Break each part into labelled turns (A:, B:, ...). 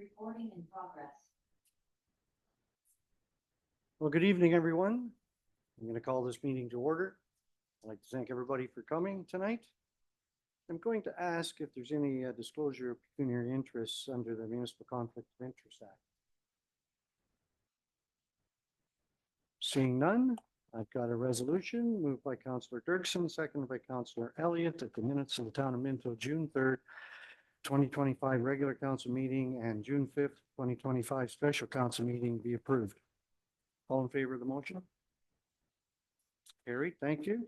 A: Recording in progress.
B: Well, good evening, everyone. I'm going to call this meeting to order. I'd like to thank everybody for coming tonight. I'm going to ask if there's any disclosure of pecuniary interests under the Municipal Conflict of Interest Act. Seeing none, I've got a resolution moved by Councillor Dirksen, seconded by Councillor Elliott, that the minutes of the Town of Minto, June 3rd, 2025 regular council meeting and June 5th, 2025 special council meeting be approved. All in favor of the motion? Carried, thank you.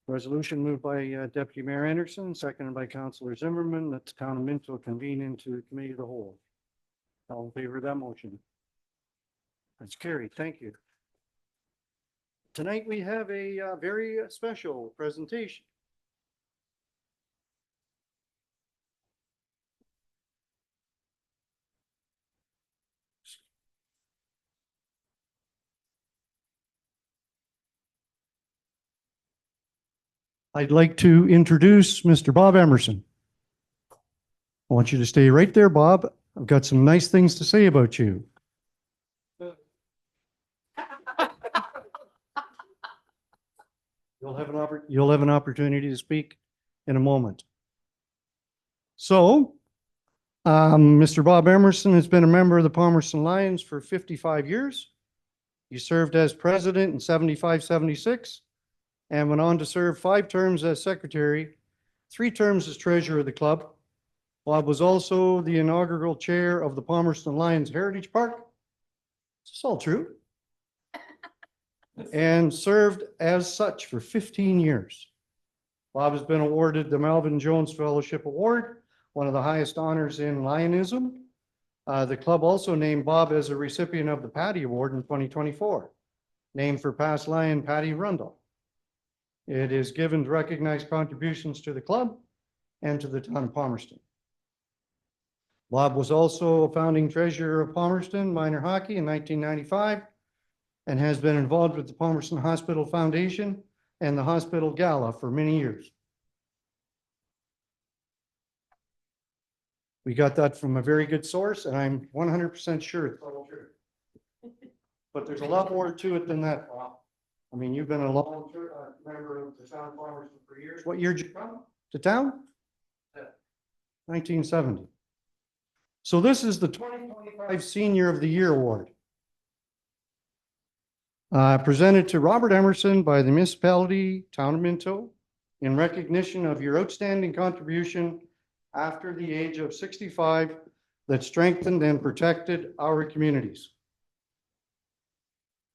B: Resolution moved by Deputy Mayor Anderson, seconded by Councillor Zimmerman, that the Town of Minto convene into the Committee of the Whole. All in favor of that motion? That's carried, thank you. Tonight we have a very special presentation. I'd like to introduce Mr. Bob Emerson. I want you to stay right there, Bob. I've got some nice things to say about you. You'll have an opportunity to speak in a moment. So, Mr. Bob Emerson has been a member of the Palmerston Lions for 55 years. He served as president in 75-76 and went on to serve 5 terms as secretary, 3 terms as treasurer of the club. Bob was also the inaugural chair of the Palmerston Lions Heritage Park. Is this all true? And served as such for 15 years. Bob has been awarded the Melvin Jones Fellowship Award, one of the highest honors in Lionism. The club also named Bob as a recipient of the Patty Award in 2024, named for past Lion Patty Rundle. It is given to recognize contributions to the club and to the town of Palmerston. Bob was also a founding treasurer of Palmerston Minor Hockey in 1995 and has been involved with the Palmerston Hospital Foundation and the Hospital Gala for many years. We got that from a very good source, and I'm 100% sure it's all true. But there's a lot more to it than that, Bob. I mean, you've been a long member of the town of Palmerston for years. What year did you come to town? 1970. So this is the 2025 Senior of the Year Award. Presented to Robert Emerson by the municipality, Town of Minto, in recognition of your outstanding contribution after the age of 65 that strengthened and protected our communities.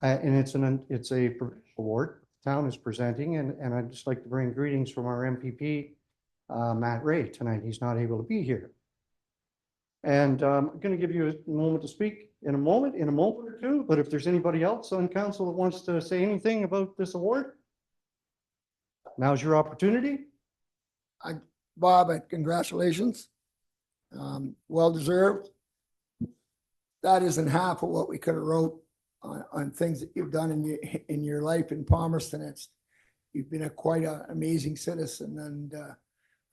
B: And it's a provincial award the town is presenting, and I'd just like to bring greetings from our MPP, Matt Ray, tonight. He's not able to be here. And I'm going to give you a moment to speak in a moment or two, but if there's anybody else on council that wants to say anything about this award, now's your opportunity.
C: Bob, congratulations. Well deserved. That isn't half of what we could have wrote on things that you've done in your life in Palmerston. You've been quite an amazing citizen, and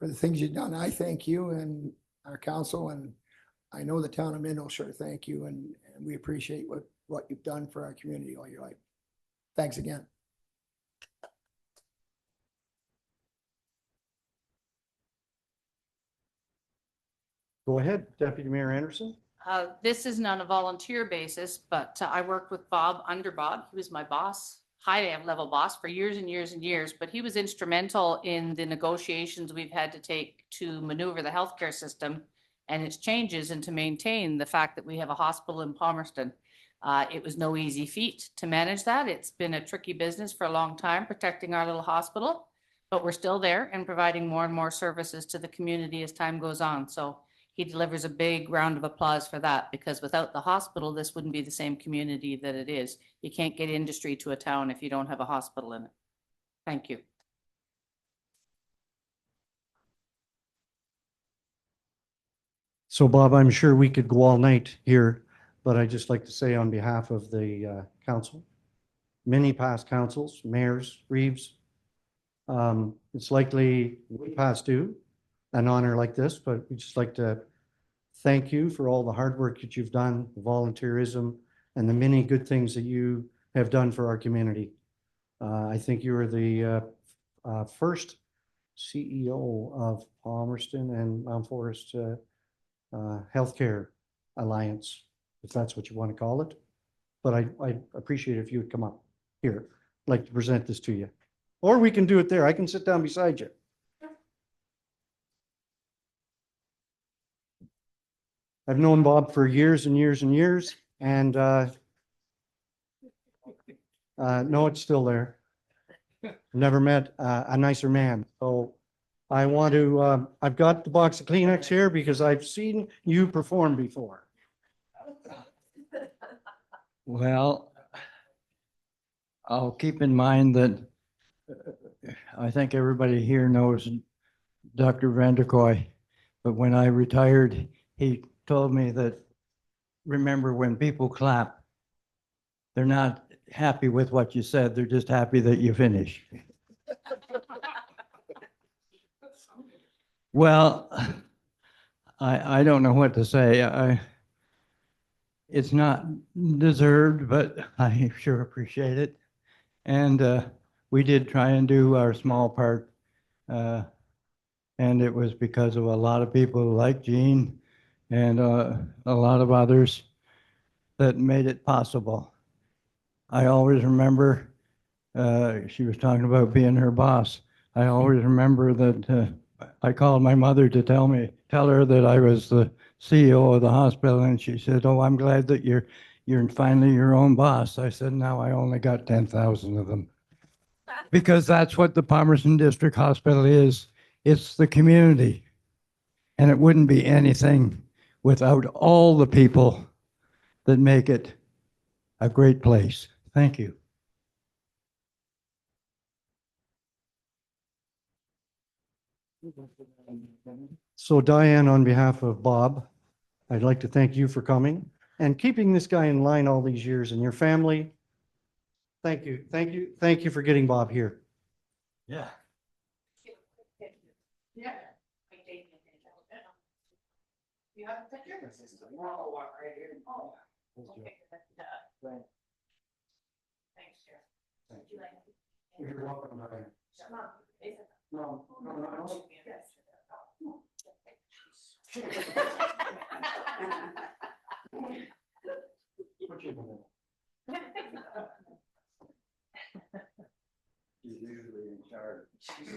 C: for the things you've done, I thank you and our council, and I know the town of Minto sure thank you, and we appreciate what you've done for our community all your life. Thanks again.
B: Go ahead, Deputy Mayor Anderson.
A: This isn't on a volunteer basis, but I worked with Bob under Bob. He was my boss, high level boss for years and years and years, but he was instrumental in the negotiations we've had to take to maneuver the healthcare system and its changes, and to maintain the fact that we have a hospital in Palmerston. It was no easy feat to manage that. It's been a tricky business for a long time, protecting our little hospital, but we're still there and providing more and more services to the community as time goes on. So he delivers a big round of applause for that, because without the hospital, this wouldn't be the same community that it is. You can't get industry to a town if you don't have a hospital in it. Thank you.
B: So Bob, I'm sure we could go all night here, but I'd just like to say on behalf of the council, many past councils, mayors, Reeves, it's likely we pass due an honor like this, but we just like to thank you for all the hard work that you've done, the volunteerism, and the many good things that you have done for our community. I think you were the first CEO of Palmerston and Mount Forest Healthcare Alliance, if that's what you want to call it. But I appreciate if you would come up here. I'd like to present this to you. Or we can do it there. I can sit down beside you. I've known Bob for years and years and years, and no, it's still there. Never met a nicer man. So I want to, I've got the box of Kleenex here because I've seen you perform before.
D: Well, I'll keep in mind that I think everybody here knows Dr. Vanderkoy, but when I retired, he told me that, remember, when people clap, they're not happy with what you said, they're just happy that you finished. Well, I don't know what to say. It's not deserved, but I sure appreciate it. And we did try and do our small part. And it was because of a lot of people like Jean and a lot of others that made it possible. I always remember, she was talking about being her boss. I always remember that I called my mother to tell her that I was the CEO of the hospital, and she said, "Oh, I'm glad that you're finally your own boss." I said, "Now I only got 10,000 of them." Because that's what the Palmerston District Hospital is. It's the community. And it wouldn't be anything without all the people that make it a great place. Thank you.
B: So Diane, on behalf of Bob, I'd like to thank you for coming and keeping this guy in line all these years, and your family. Thank you, thank you, thank you for getting Bob here.
D: Yeah.
A: Yeah. You have a picture? Right here. Oh, okay. Thanks, Chair. Would you like it?
B: You're welcome, Diane. No, no, no, no. Put you in the middle. He's usually in charge.
A: Thank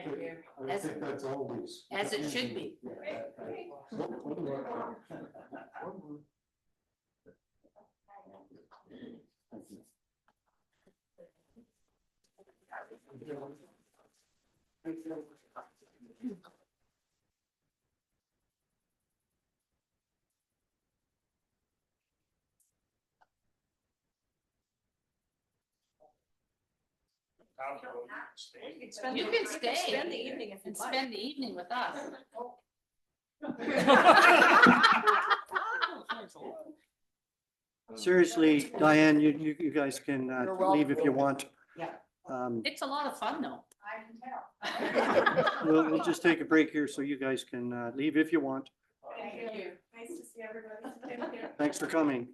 A: you.
B: I think that's always.
A: As it should be. You can stay.
E: Spend the evening if
A: And
E: you'd like.
A: spend the evening with us.
B: Seriously, Diane, you guys can
C: You're
B: leave if you
C: welcome.
B: want.
A: It's a lot of fun, though.
B: We'll just take a break here so you guys can leave if you want.
A: Thank you.
E: Nice to see everybody.
B: Thanks for coming.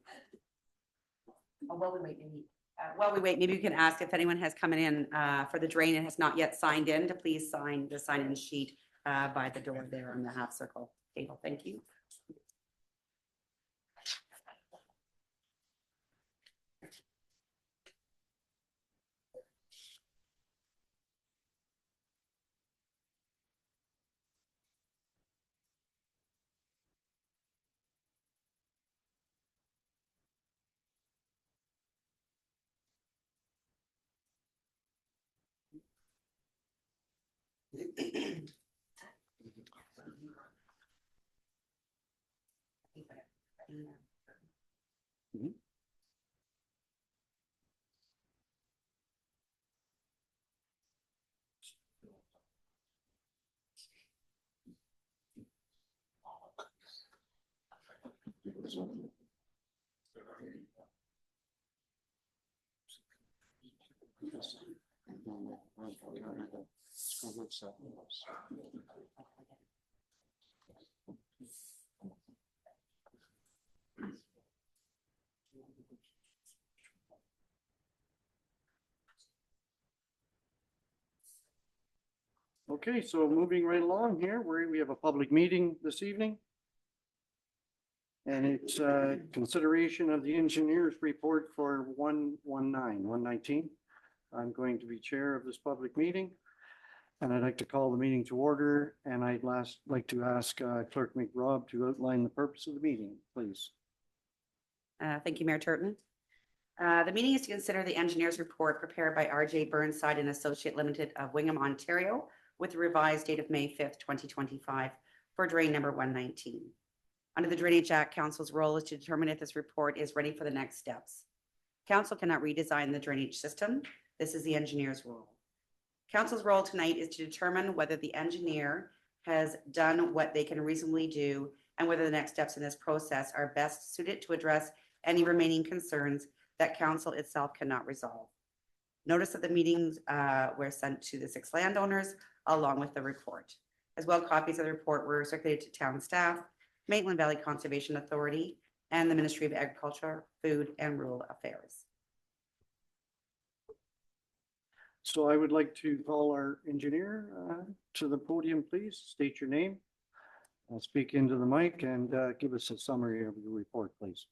E: While we wait, maybe you can ask if anyone has come in for the drain and has not yet signed in, to please sign the sign-in sheet by the door there on the half circle table. Thank you.
B: Okay, so moving right along here, we have a public meeting this evening. And it's consideration of the engineer's report for 119. I'm going to be chair of this public meeting. And I'd like to call the meeting to order, and I'd like to ask Clerk McRobb to outline the purpose of the meeting, please.
E: Thank you, Mayor Turton. The meeting is to consider the engineer's report prepared by RJ Burnside and Associate Limited of Wingham, Ontario, with the revised date of May 5th, 2025 for drain number 119. Under the Drainage Act, Council's role is to determine if this report is ready for the next steps. Council cannot redesign the drainage system. This is the engineer's role. Council's role tonight is to determine whether the engineer has done what they can reasonably do and whether the next steps in this process are best suited to address any remaining concerns that council itself cannot resolve. Notice of the meetings were sent to the 6 landowners along with the report. As well, copies of the report were circulated to town staff, Maitland Valley Conservation Authority, and the Ministry of Agriculture, Food, and Rural Affairs.
B: So I would like to call our engineer to the podium, please. State your name. Speak into the mic and give us a summary of your report, please.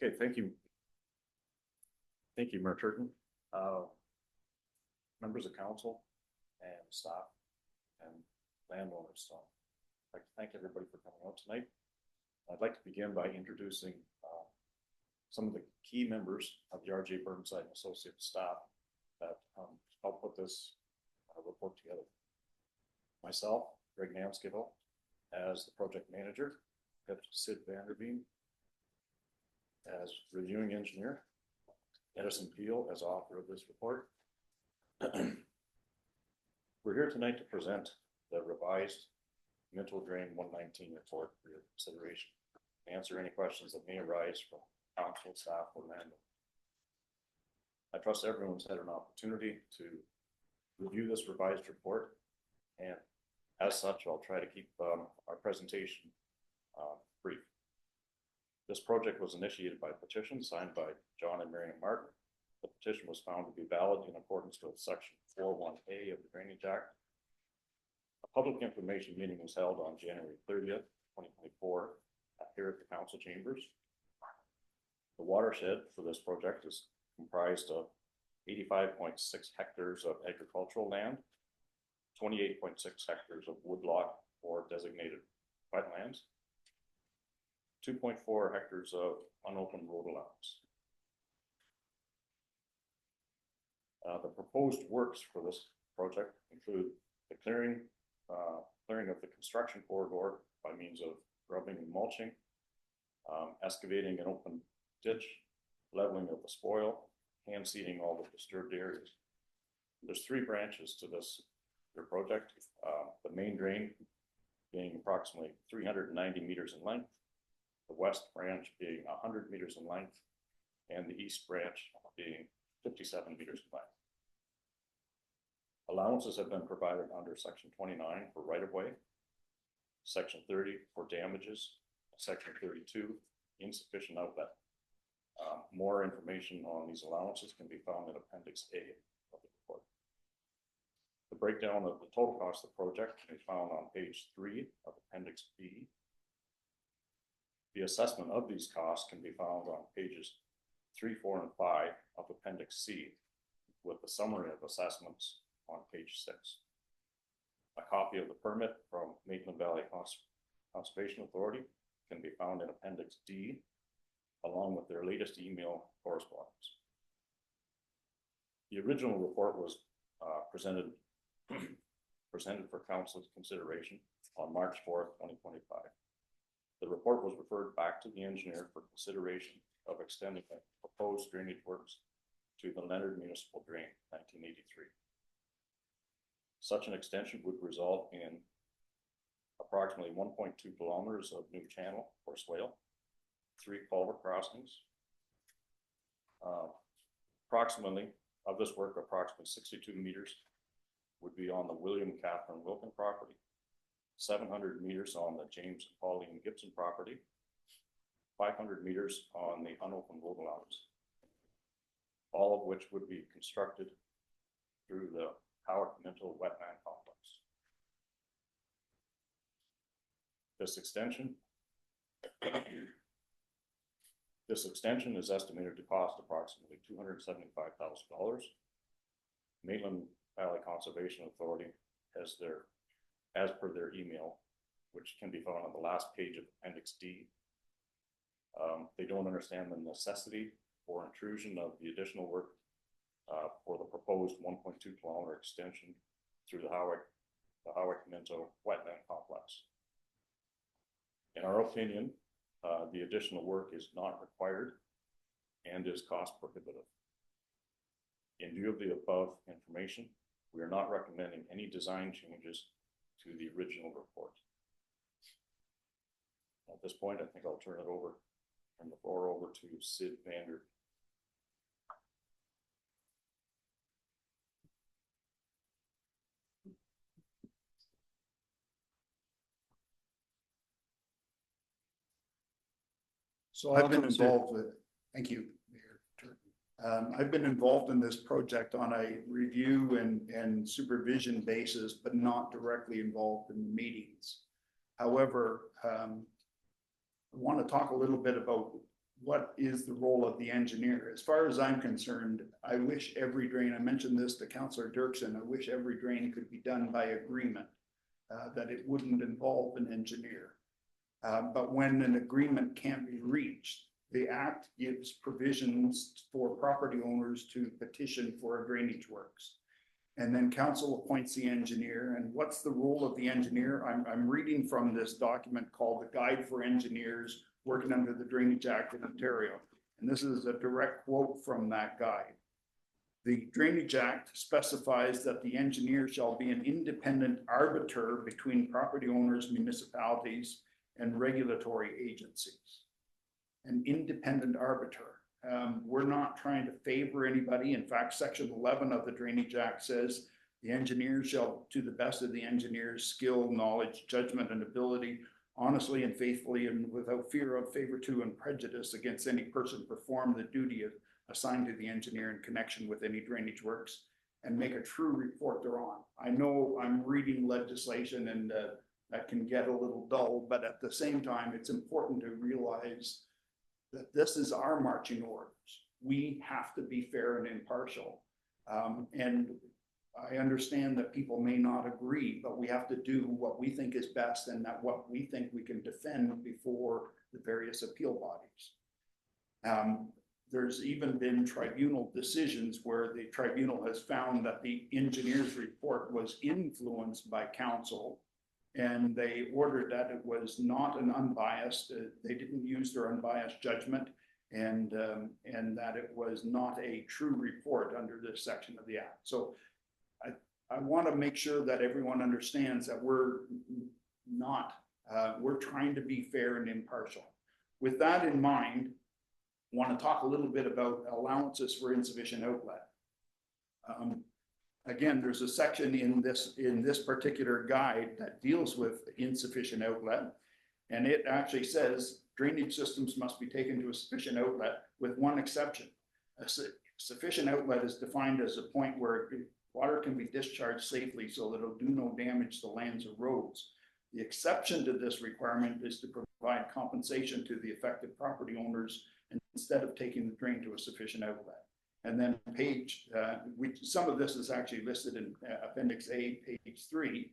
F: Okay, thank you. Thank you, Mayor Turton. Members of council and staff and landowners. So I'd like to thank everybody for coming out tonight. I'd like to begin by introducing some of the key members of the RJ Burnside and Associate staff that helped put this report together. Myself, Greg Namskivel, as the project manager, Sid Vanderveen as reviewing engineer, Edison Peel as author of this report. We're here tonight to present the revised Minto Drain 119 report for your consideration. Answer any questions that may arise from council, staff, or landlord. I trust everyone's had an opportunity to review this revised report, and as such, I'll try to keep our presentation brief. This project was initiated by petition signed by John and Marion Martin. The petition was found to be valid in accordance with Section 41A of the Drainage Act. A public information meeting was held on January 30th, 2024, here at the council chambers. The watershed for this project is comprised of 85.6 hectares of agricultural land, 28.6 hectares of woodlot or designated wetlands, 2.4 hectares of unopened road allowance. The proposed works for this project include the clearing of the construction corridor by means of grubbing and mulching, excavating an open ditch, leveling of the spoil, hand seeding all the disturbed areas. There's 3 branches to this project. The main drain being approximately 390 meters in length, the west branch being 100 meters in length, and the east branch being 57 meters in length. Allowances have been provided under Section 29 for right-of-way, Section 30 for damages, Section 32 insufficient outlet. More information on these allowances can be found in Appendix A of the report. The breakdown of the total cost of the project can be found on page 3 of Appendix B. The assessment of these costs can be found on pages 3, 4, and 5 of Appendix C, with the summary of assessments on page 6. A copy of the permit from Maitland Valley Conservation Authority can be found in Appendix D, along with their latest email correspondence. The original report was presented for council's consideration on March 4th, 2025. The report was referred back to the engineer for consideration of extending the proposed drainage works to the Leonard Municipal Drain 1983. Such an extension would result in approximately 1.2 kilometers of new channel or swale, 3 culvert crossings. Approximately, of this work, approximately 62 meters would be on the William Catherine Wilkin property, 700 meters on the James and Pauline Gibson property, 500 meters on the unopened woodlands, all of which would be constructed through the Howard Minto wetland complex. This extension is estimated to cost approximately $275,000. Maitland Valley Conservation Authority as per their email, which can be found on the last page of Appendix D. They don't understand the necessity or intrusion of the additional work for the proposed 1.2 kilometer extension through the Howick-Minto wetland complex. In our opinion, the additional work is not required and is cost prohibitive. In view of the above information, we are not recommending any design changes to the original report. At this point, I think I'll turn the floor over to Sid Vander.
G: So I've been involved with, thank you, Mayor. I've been involved in this project on a review and supervision basis, but not directly involved in the meetings. However, I want to talk a little bit about what is the role of the engineer. As far as I'm concerned, I wish every drain, I mentioned this to Councillor Dirksen, I wish every drain could be done by agreement, that it wouldn't involve an engineer. But when an agreement can't be reached, the Act gives provisions for property owners to petition for a drainage works. And then council appoints the engineer. And what's the role of the engineer? I'm reading from this document called the Guide for Engineers Working Under the Drainage Act in Ontario. And this is a direct quote from that guide. The Drainage Act specifies that the engineer shall be an independent arbiter between property owners, municipalities, and regulatory agencies. An independent arbiter. We're not trying to favor anybody. In fact, Section 11 of the Drainage Act says the engineer shall, to the best of the engineer's skill, knowledge, judgment, and ability, honestly and faithfully and without fear of favor to and prejudice against any person, perform the duty assigned to the engineer in connection with any drainage works and make a true report thereon. I know I'm reading legislation and that can get a little dull, but at the same time, it's important to realize that this is our marching orders. We have to be fair and impartial. And I understand that people may not agree, but we have to do what we think is best and that what we think we can defend before the various appeal bodies. There's even been tribunal decisions where the tribunal has found that the engineer's report was influenced by council, and they ordered that it was not an unbiased, they didn't use their unbiased judgment, and that it was not a true report under this section of the Act. So I want to make sure that everyone understands that we're not, we're trying to be fair and impartial. With that in mind, I want to talk a little bit about allowances for insufficient outlet. Again, there's a section in this particular guide that deals with insufficient outlet, and it actually says drainage systems must be taken to a sufficient outlet with one exception. A sufficient outlet is defined as a point where water can be discharged safely so that it'll do no damage to lands or roads. The exception to this requirement is to provide compensation to the affected property owners instead of taking the drain to a sufficient outlet. And then some of this is actually listed in Appendix A, page 3.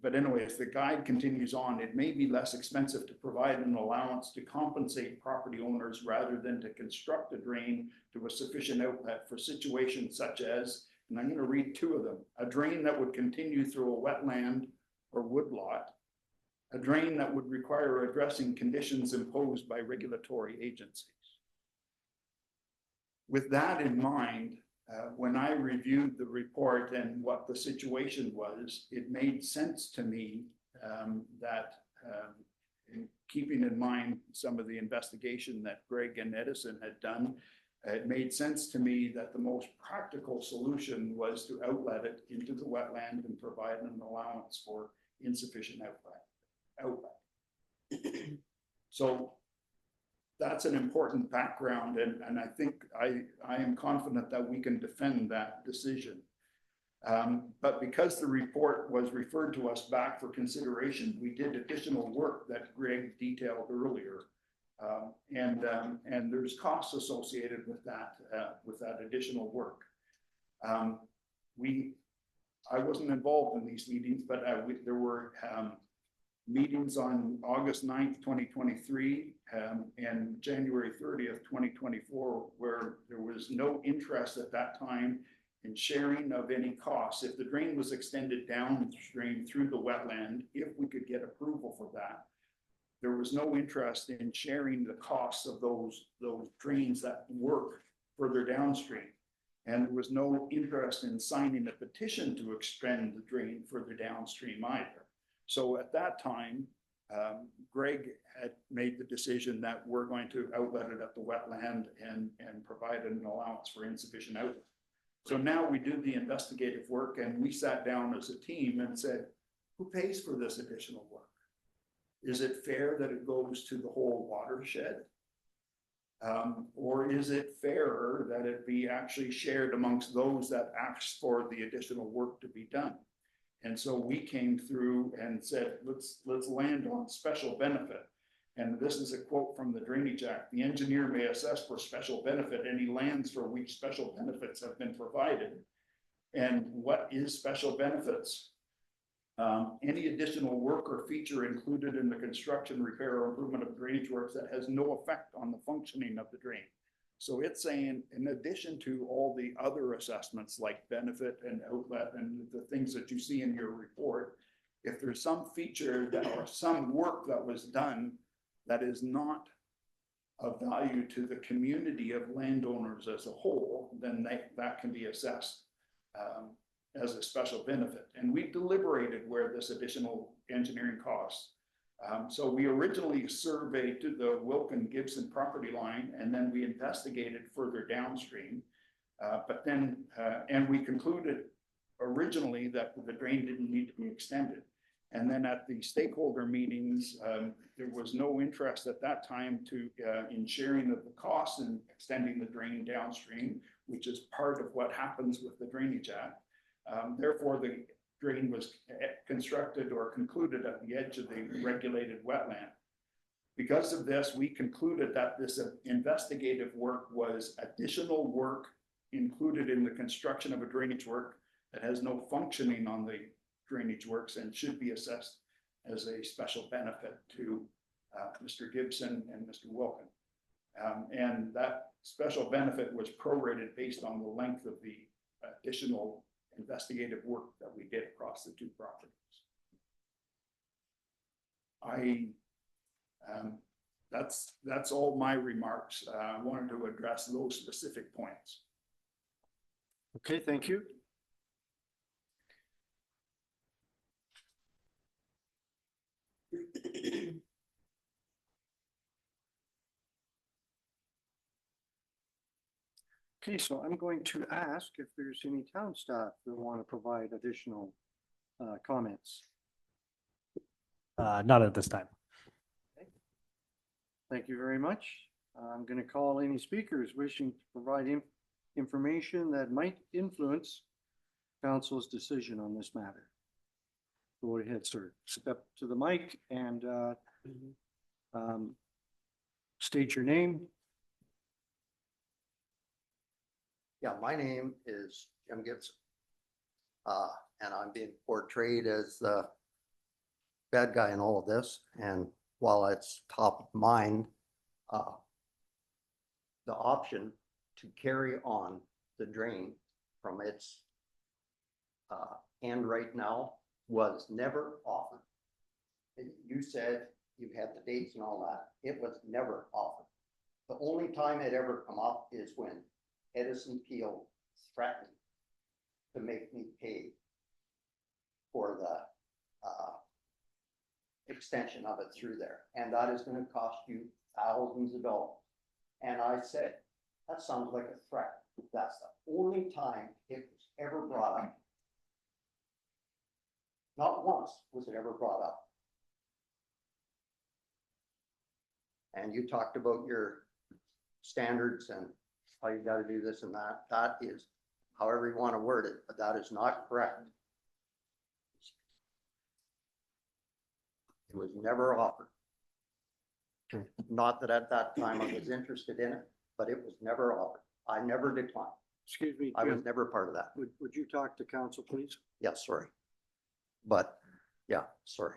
G: But anyway, if the guide continues on, it may be less expensive to provide an allowance to compensate property owners rather than to construct a drain to a sufficient outlet for situations such as, and I'm going to read 2 of them, a drain that would continue through a wetland or woodlot, a drain that would require addressing conditions imposed by regulatory agencies. With that in mind, when I reviewed the report and what the situation was, it made sense to me that in keeping in mind some of the investigation that Greg and Edison had done, it made sense to me that the most practical solution was to outlet it into the wetland and provide an allowance for insufficient outlet. So that's an important background, and I think I am confident that we can defend that decision. But because the report was referred to us back for consideration, we did additional work that Greg detailed earlier. And there's costs associated with that additional work. I wasn't involved in these meetings, but there were meetings on August 9th, 2023, and January 30th, 2024, where there was no interest at that time in sharing of any costs. If the drain was extended downstream through the wetland, if we could get approval for that, there was no interest in sharing the costs of those drains that work further downstream. And there was no interest in signing a petition to extend the drain further downstream either. So at that time, Greg had made the decision that we're going to outlet it at the wetland and provide an allowance for insufficient outlet. So now we do the investigative work, and we sat down as a team and said, who pays for this additional work? Is it fair that it goes to the whole watershed? Or is it fairer that it be actually shared amongst those that asked for the additional work to be done? And so we came through and said, let's land on special benefit. And this is a quote from the Drainage Act. The engineer may assess for special benefit any lands for which special benefits have been provided. And what is special benefits? Any additional work or feature included in the construction, repair, or improvement of drainage works that has no effect on the functioning of the drain. So it's saying, in addition to all the other assessments like benefit and outlet and the things that you see in your report, if there's some feature that or some work that was done that is not of value to the community of landowners as a whole, then that can be assessed as a special benefit. And we deliberated where this additional engineering costs. So we originally surveyed to the Wilkin-Gibson property line, and then we investigated further downstream. But then, and we concluded originally that the drain didn't need to be extended. And then at the stakeholder meetings, there was no interest at that time in sharing of the costs and extending the drain downstream, which is part of what happens with the Drainage Act. Therefore, the drain was constructed or concluded at the edge of the regulated wetland. Because of this, we concluded that this investigative work was additional work included in the construction of a drainage work that has no functioning on the drainage works and should be assessed as a special benefit to Mr. Gibson and Mr. Wilkin. And that special benefit was prorated based on the length of the additional investigative work that we did across the two properties. That's all my remarks. I wanted to address those specific points.
B: Okay, thank you. Okay, so I'm going to ask if there's any town staff that want to provide additional comments.
H: Not at this time.
B: Thank you very much. I'm going to call any speakers wishing to provide information that might influence council's decision on this matter. Go ahead, sir. Step to the mic and state your name.
I: Yeah, my name is Jim Gibson. And I'm being portrayed as the bad guy in all of this. And while it's top of mind, the option to carry on the drain from its end right now was never offered. You said you had the dates and all that. It was never offered. The only time it ever come up is when Edison Peel threatened to make me pay for the extension of it through there, and that is gonna cost you thousands of dollars. And I said, that sounds like a threat. That's the only time it was ever brought up. Not once was it ever brought up. And you talked about your standards and how you gotta do this and that. That is however you want to word it, but that is not correct. It was never offered. Not that at that time I was interested in it, but it was never offered. I never declined.
B: Excuse me,
I: I was
B: Jim,
I: never part of that.
B: would you talk to council, please?
I: Yeah, sorry. But, yeah, sorry.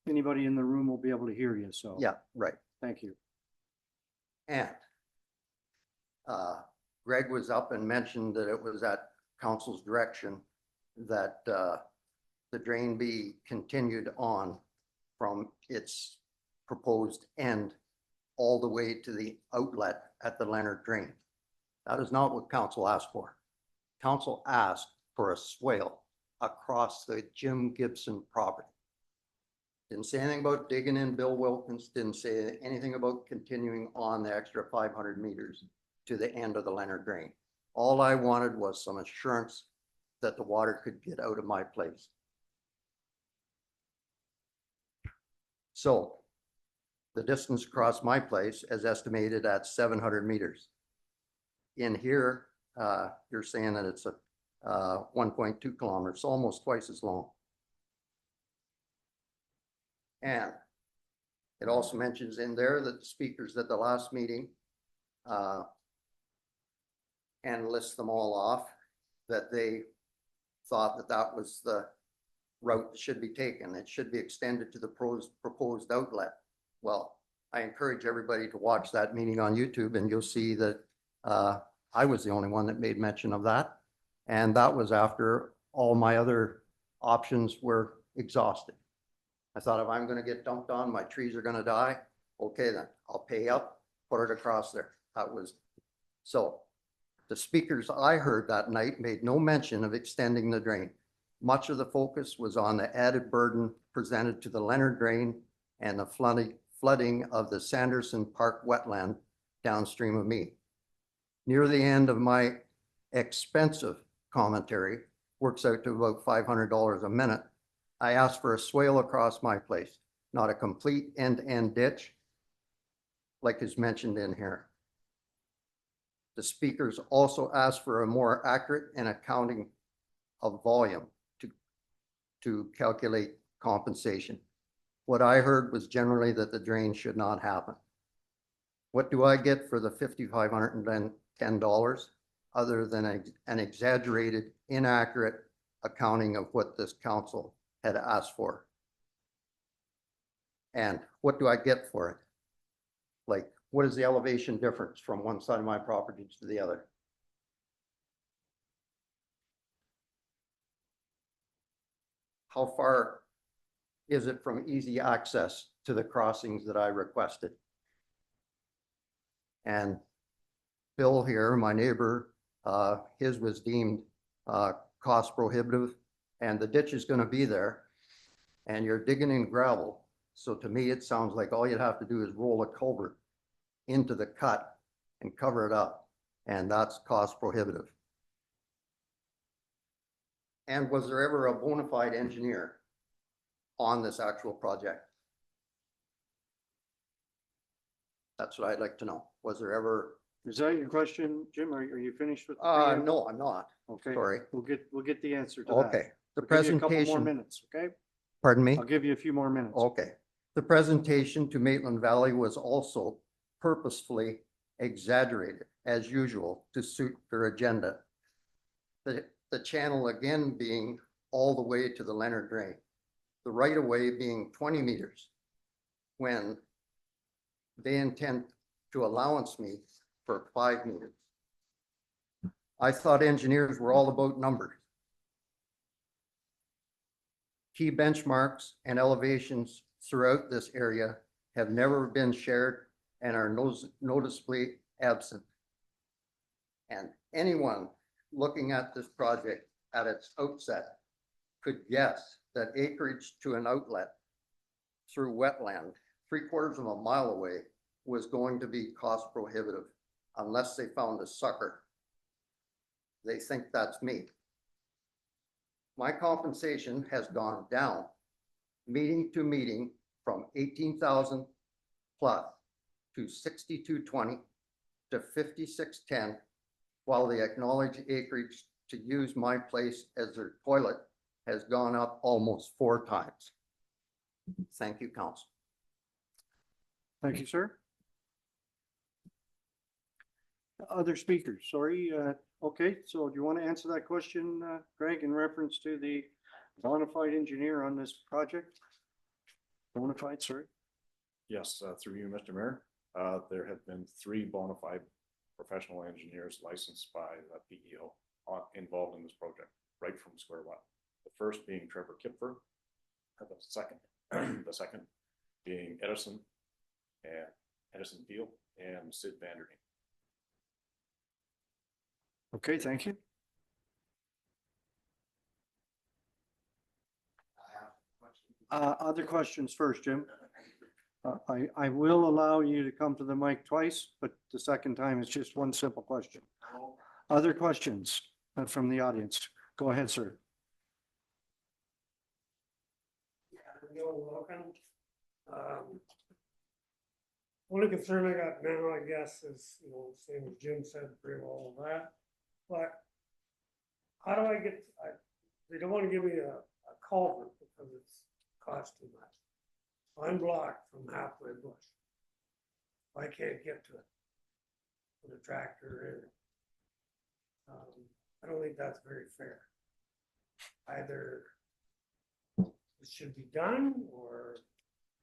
B: Anybody in the room will be able to hear you, so.
I: Yeah, right.
B: Thank you.
I: And Greg was up and mentioned that it was at council's direction that the drain be continued on from its proposed end all the way to the outlet at the Leonard Drain. That is not what council asked for. Council asked for a swale across the Jim Gibson property. Didn't say anything about digging in Bill Wilkins, didn't say anything about continuing on the extra 500 meters to the end of the Leonard Drain. All I wanted was some assurance that the water could get out of my place. So the distance across my place is estimated at 700 meters. In here, you're saying that it's a 1.2 kilometers, almost twice as long. And it also mentions in there that the speakers at the last meeting and lists them all off, that they thought that that was the route that should be taken. It should be extended to the proposed outlet. Well, I encourage everybody to watch that meeting on YouTube, and you'll see that I was the only one that made mention of that. And that was after all my other options were exhausted. I thought, if I'm gonna get dumped on, my trees are gonna die. Okay, then I'll pay up, put it across there. That was, so the speakers I heard that night made no mention of extending the drain. Much of the focus was on the added burden presented to the Leonard Drain and the flooding of the Sanderson Park wetland downstream of me. Near the end of my expensive commentary, works out to about $500 a minute, I asked for a swale across my place, not a complete end-to-end ditch like is mentioned in here. The speakers also asked for a more accurate and accounting of volume to calculate compensation. What I heard was generally that the drain should not happen. What do I get for the $510 other than an exaggerated, inaccurate accounting of what this council had asked for? And what do I get for it? Like, what is the elevation difference from one side of my property to the other? How far is it from easy access to the crossings that I requested? And Bill here, my neighbor, his was deemed cost prohibitive, and the ditch is gonna be there, and you're digging in gravel. So to me, it sounds like all you'd have to do is roll a culvert into the cut and cover it up, and that's cost prohibitive. And was there ever a bona fide engineer on this actual project? That's what I'd like to know. Was there ever?
B: Is that your question, Jim? Are you finished with?
I: No, I'm not.
B: Okay.
I: Sorry.
B: We'll get the answer to that.
I: Okay. The
B: I'll give you a couple more
I: presentation,
B: minutes, okay?
I: pardon me?
B: I'll give you a few more minutes.
I: Okay. The presentation to Maitland Valley was also purposefully exaggerated, as usual, to suit their agenda. The channel again being all the way to the Leonard Drain, the right of way being 20 meters, when they intend to allowance me for 5 meters. I thought engineers were all about numbers. Key benchmarks and elevations throughout this area have never been shared and are noticeably absent. And anyone looking at this project at its outset could guess that acreage to an outlet through wetland, 3/4 of a mile away, was going to be cost prohibitive unless they found a sucker. They think that's me. My compensation has gone down, meeting to meeting, from 18,000 plus to 6220 to 5610, while the acknowledged acreage to use my place as their toilet has gone up almost 4 times. Thank you, council.
B: Thank you, sir. Other speakers, sorry, okay, so do you want to answer that question, Greg, in reference to the bona fide engineer on this project? Bona fide, sorry.
F: Yes, through you, Mr. Mayor, there have been 3 bona fide professional engineers licensed by the PEO involved in this project, right from square one. The first being Trevor Kipfer, the second, the second being Edison Field and Sid Vanderveen.
B: Okay, thank you. Other questions first, Jim? I will allow you to come to the mic twice, but the second time is just one simple question. Other questions from the audience? Go ahead, sir.
H: You're welcome. Only concern I got now, I guess, is, you know, same as Jim said, pretty well all that. But how do I get, they don't want to give me a culvert because it's cost too much. I'm blocked from halfway bush. I can't get to it with a tractor in. I don't think that's very fair. Either it should be done, or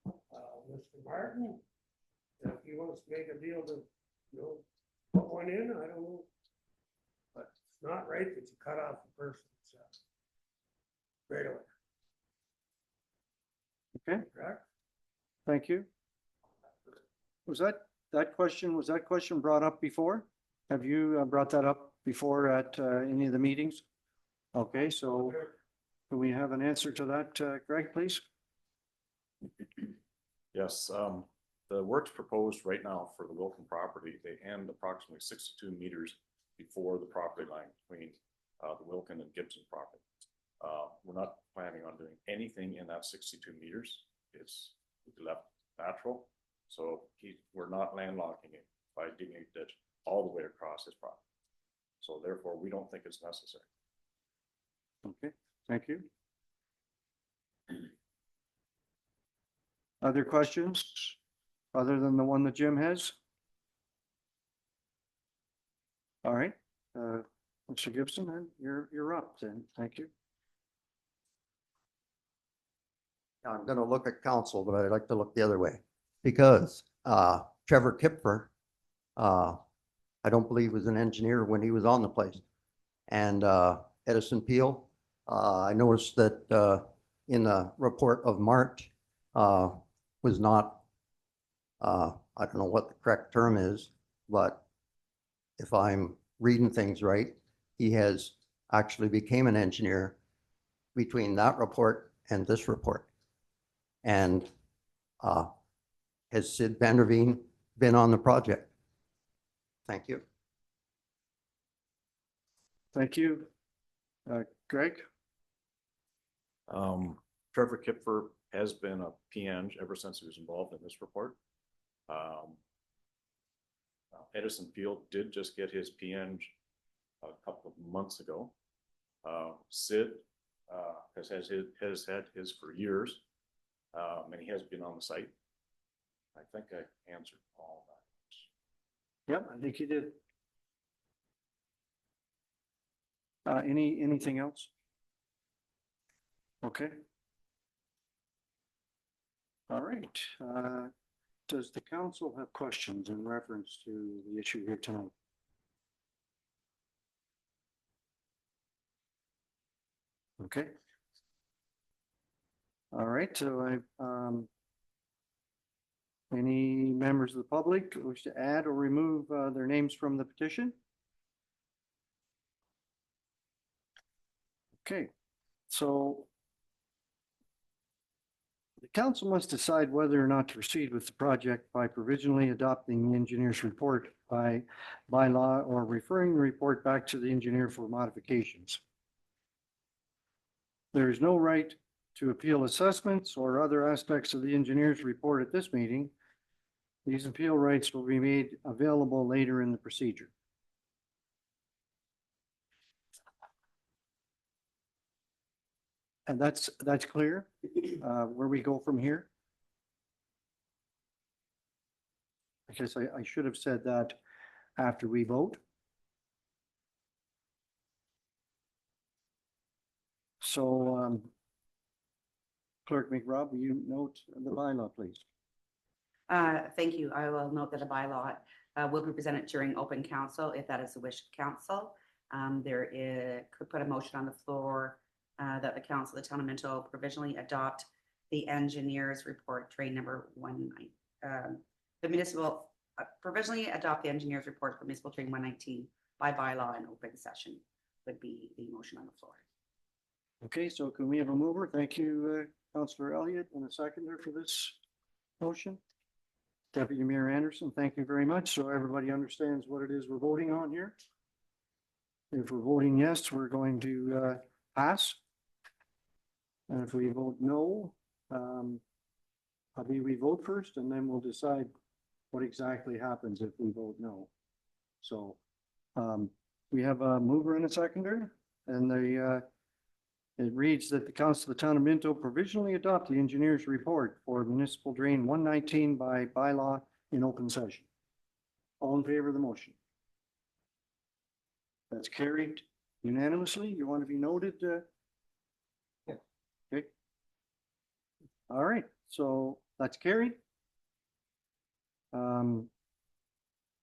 H: Mr. Martin, if he wants to make a deal to, you know, put one in, I don't know. But it's not right that you cut off the person's right away.
B: Okay,
H: Correct?
B: thank you. Was that question brought up before? Have you brought that up before at any of the meetings? Okay, so can we have an answer to that, Greg, please?
F: Yes, the works proposed right now for the Wilkin property, they end approximately 62 meters before the property line between the Wilkin and Gibson property. We're not planning on doing anything in that 62 meters. It's left natural. So we're not landlocking it by digging a ditch all the way across his property. So therefore, we don't think it's necessary.
B: Okay, thank you. Other questions other than the one that Jim has? All right, Mr. Gibson, then you're up then. Thank you.
I: I'm gonna look at council, but I'd like to look the other way, because Trevor Kipfer, I don't believe was an engineer when he was on the place. And Edison Peel, I noticed that in the report of March, was not, I don't know what the correct term is, but if I'm reading things right, he has actually became an engineer between that report and this report. And has Sid Vanderveen been on the project? Thank you.
B: Thank you. Greg?
F: Trevor Kipfer has been a PN ever since he was involved in this report. Edison Field did just get his PN a couple of months ago. Sid has had his for years, and he has been on the site. I think I answered all that.
B: Yep, I think you did. Anything else? Okay. All right. Does the council have questions in reference to the issue here tonight? Okay. All right, so any members of the public wish to add or remove their names from the petition? Okay, so The council must decide whether or not to proceed with the project by provisionally adopting the engineer's report by law or referring the report back to the engineer for modifications. There is no right to appeal assessments or other aspects of the engineer's report at this meeting. These appeal rights will be made available later in the procedure. And that's clear, where we go from here. I guess I should have said that after we vote. So, Clerk McRobb, will you note the bylaw, please?
E: Thank you. I will note that a bylaw will be presented during open council if that is the wish of council. Could put a motion on the floor that the council, the town of Minto, provisionally adopt the engineer's report, train number 19. The municipal provisionally adopt the engineer's report for municipal train 119 by bylaw and open session would be the motion on the floor.
B: Okay, so can we have a mover? Thank you, Councillor Elliott, and a seconder for this motion. Deputy Mayor Anderson, thank you very much. So everybody understands what it is we're voting on here. If we're voting yes, we're going to pass. And if we vote no, we vote first and then we'll decide what exactly happens if we vote no. So we have a mover and a seconder, and it reads that the council of the town of Minto provisionally adopt the engineer's report for municipal drain 119 by bylaw in open session. All in favor of the motion? That's carried unanimously. You want to be noted? Yeah. Okay. All right, so that's carried.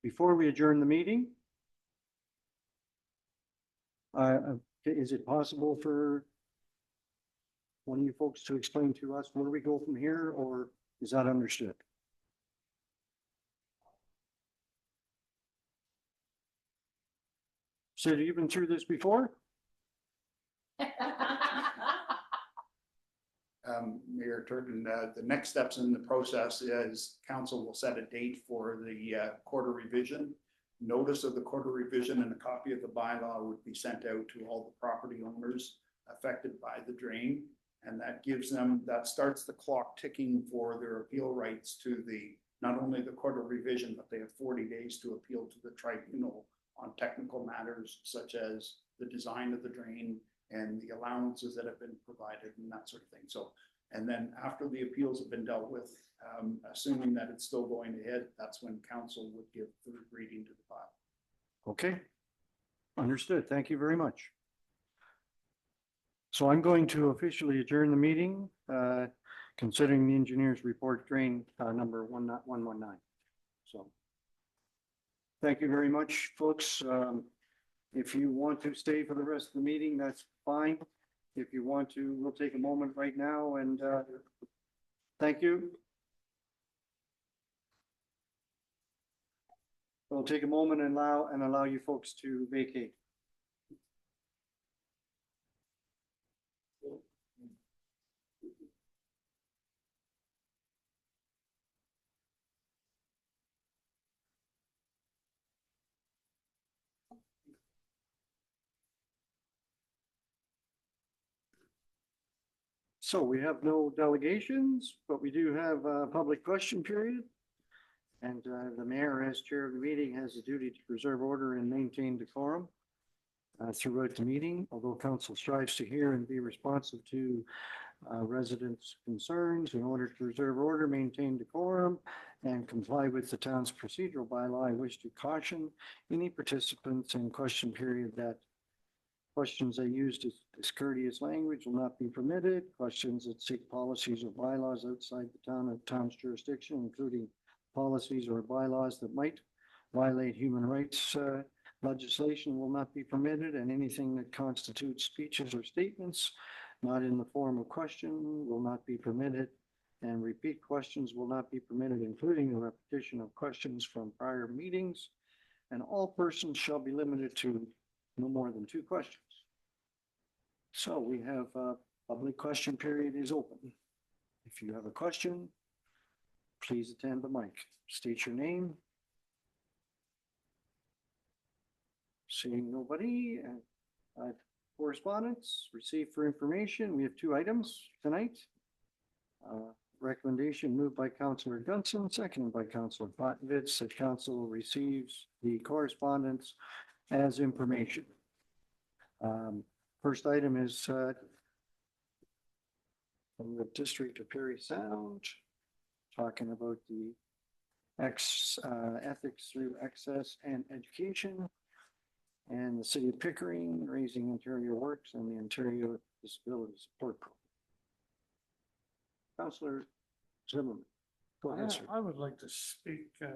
B: Before we adjourn the meeting, is it possible for one of you folks to explain to us where we go from here, or is that understood? Sid, you've been through this before?
G: Mayor Turton, the next steps in the process is council will set a date for the quarter revision. Notice of the quarter revision and a copy of the bylaw would be sent out to all the property owners affected by the drain. And that gives them, that starts the clock ticking for their appeal rights to not only the quarter revision, but they have 40 days to appeal to the tribunal on technical matters such as the design of the drain and the allowances that have been provided and that sort of thing. So, and then after the appeals have been dealt with, assuming that it's still going ahead, that's when council would give the reading to the file.
B: Okay, understood. Thank you very much. So I'm going to officially adjourn the meeting, considering the engineer's report drain number 119. So thank you very much, folks. If you want to stay for the rest of the meeting, that's fine. If you want to, we'll take a moment right now and thank you. We'll take a moment and allow you folks to vacate. So we have no delegations, but we do have a public question period. And the mayor, as chair of the meeting, has a duty to preserve order and maintain decorum throughout the meeting. Although council strives to hear and be responsive to residents' concerns in order to preserve order, maintain decorum, and comply with the town's procedural bylaw, I wish to caution any participants in question period that questions that use discourteous language will not be permitted. Questions that seek policies or bylaws outside the town's jurisdiction, including policies or bylaws that might violate human rights legislation, will not be permitted, and anything that constitutes speeches or statements not in the form of question will not be permitted, and repeat questions will not be permitted, including the repetition of questions from prior meetings, and all persons shall be limited to no more than 2 questions. So we have public question period is open. If you have a question, please attend the mic. State your name. Seeing nobody, correspondence received for information. We have two items tonight. Recommendation moved by Councillor Gunson, seconded by Councillor Pottovitz, that council receives the correspondence as information. First item is from the District of Perry Sound, talking about the ethics through access and education, and the City of Pickering raising interior works and the Ontario Disability Support Program. Councillor Zimmerman. Go ahead, sir.
H: I would like to speak about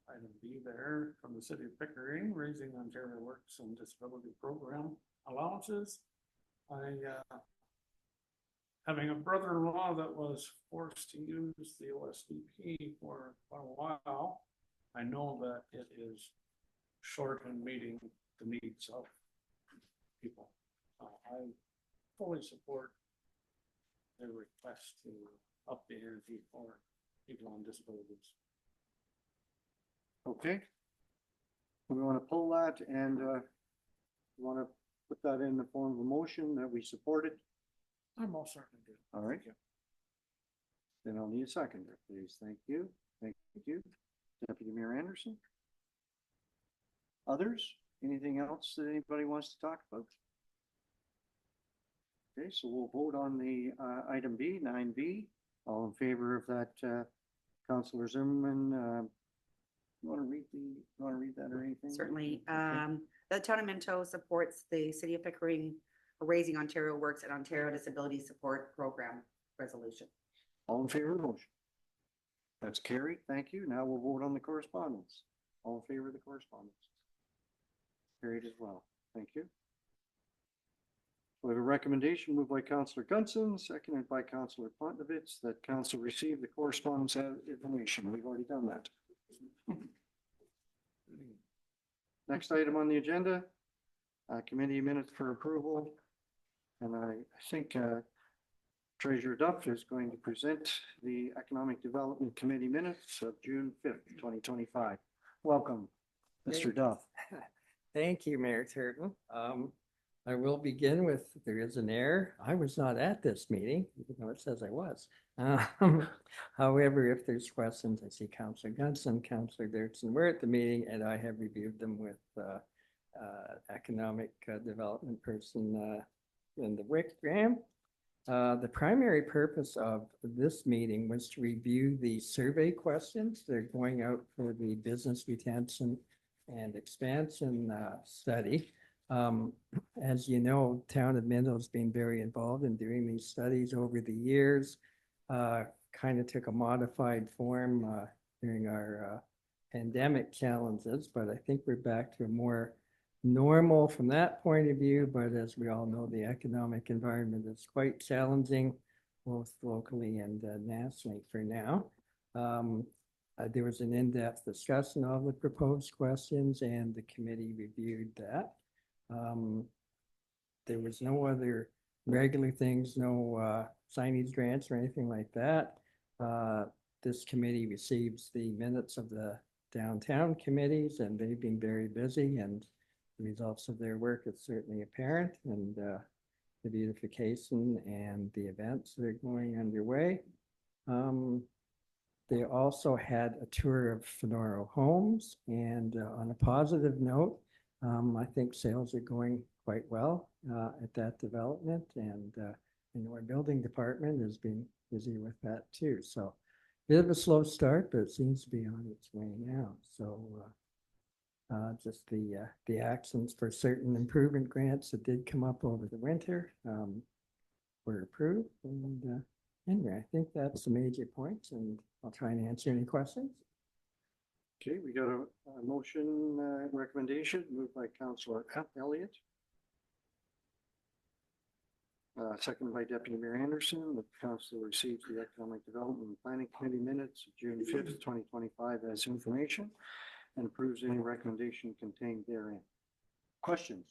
H: item B there from the city of Pickering, raising Ontario Works and Disability Program allowances. Having a brother-in-law that was forced to use the OSDP for quite a while, I know that it is short in meeting the needs of people. I fully support their request to up the energy for people on disabilities.
B: Okay. We want to pull that and want to put that in the form of a motion that we support it.
H: I most certainly do.
B: All right. Then I'll need a seconder, please. Thank you. Thank you. Deputy Mayor Anderson. Others? Anything else that anybody wants to talk about? Okay, so we'll vote on the item B, 9B. All in favor of that, Councillor Zimmerman, you want to read that or anything?
E: Certainly.
B: Okay.
E: The town of Minto supports the city of Pickering Raising Ontario Works and Ontario Disability Support Program resolution.
B: All in favor of the motion? That's carried. Thank you. Now we'll vote on the correspondence. All in favor of the correspondence? Carried as well. Thank you. We have a recommendation moved by Councillor Gunson, seconded by Councillor Pontovitz, that council receive the correspondence as information. We've already done that. Next item on the agenda, committee minutes for approval. And I think Treasurer Duff is going to present the Economic Development Committee minutes of June 5th, 2025. Welcome, Mr. Duff.
J: Thank you, Mayor Turton. I will begin with, there is an error. I was not at this meeting, even though it says I was. However, if there's questions, I see Councillor Gunson, Councillor Dirksen were at the meeting, and I have reviewed them with economic development person in the WIC, Graham. The primary purpose of this meeting was to review the survey questions. They're going out for the business retention and expansion study. As you know, town of Minto has been very involved in doing these studies over the years. Kind of took a modified form during our pandemic challenges, but I think we're back to a more normal from that point of view. But as we all know, the economic environment is quite challenging, both locally and nationally for now. There was an in-depth discussion of the proposed questions, and the committee reviewed that. There was no other regular things, no signage grants or anything like that. This committee receives the minutes of the downtown committees, and they've been very busy, and the results of their work is certainly apparent, and the beautification and the events that are going underway. They also had a tour of Fenoro Homes, and on a positive note, I think sales are going quite well at that development, and our building department has been busy with that too. So bit of a slow start, but it seems to be on its way now. So just the actions for certain improvement grants that did come up over the winter were approved. And anyway, I think that's the major points, and I'll try and answer any questions.
B: Okay, we got a motion recommendation moved by Councillor Elliott. Seconded by Deputy Mayor Anderson. The council receives the Economic Development and Planning Committee minutes of June 5th, 2025 as information, and approves any recommendation contained therein. Questions?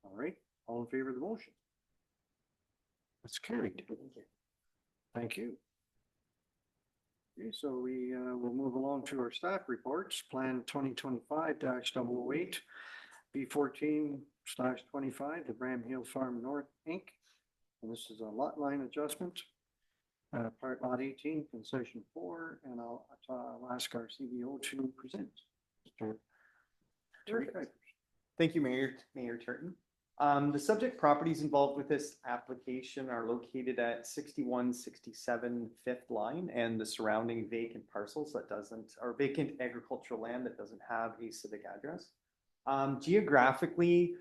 B: All right, all in favor of the motion? That's carried. Thank you. Okay, so we will move along to our staff reports. Plan 2025-008, B14/25, the Bram Hill Farm North, Inc. And this is a lot line adjustment. Part lot 18, concession 4, and I'll ask our CBO to present. Mr. Terry Kuipers.
K: Thank you, Mayor Turton. The subject properties involved with this application are located at 6167 Fifth Line and the surrounding vacant parcels that doesn't, or vacant agricultural land that doesn't have a civic address. Geographically,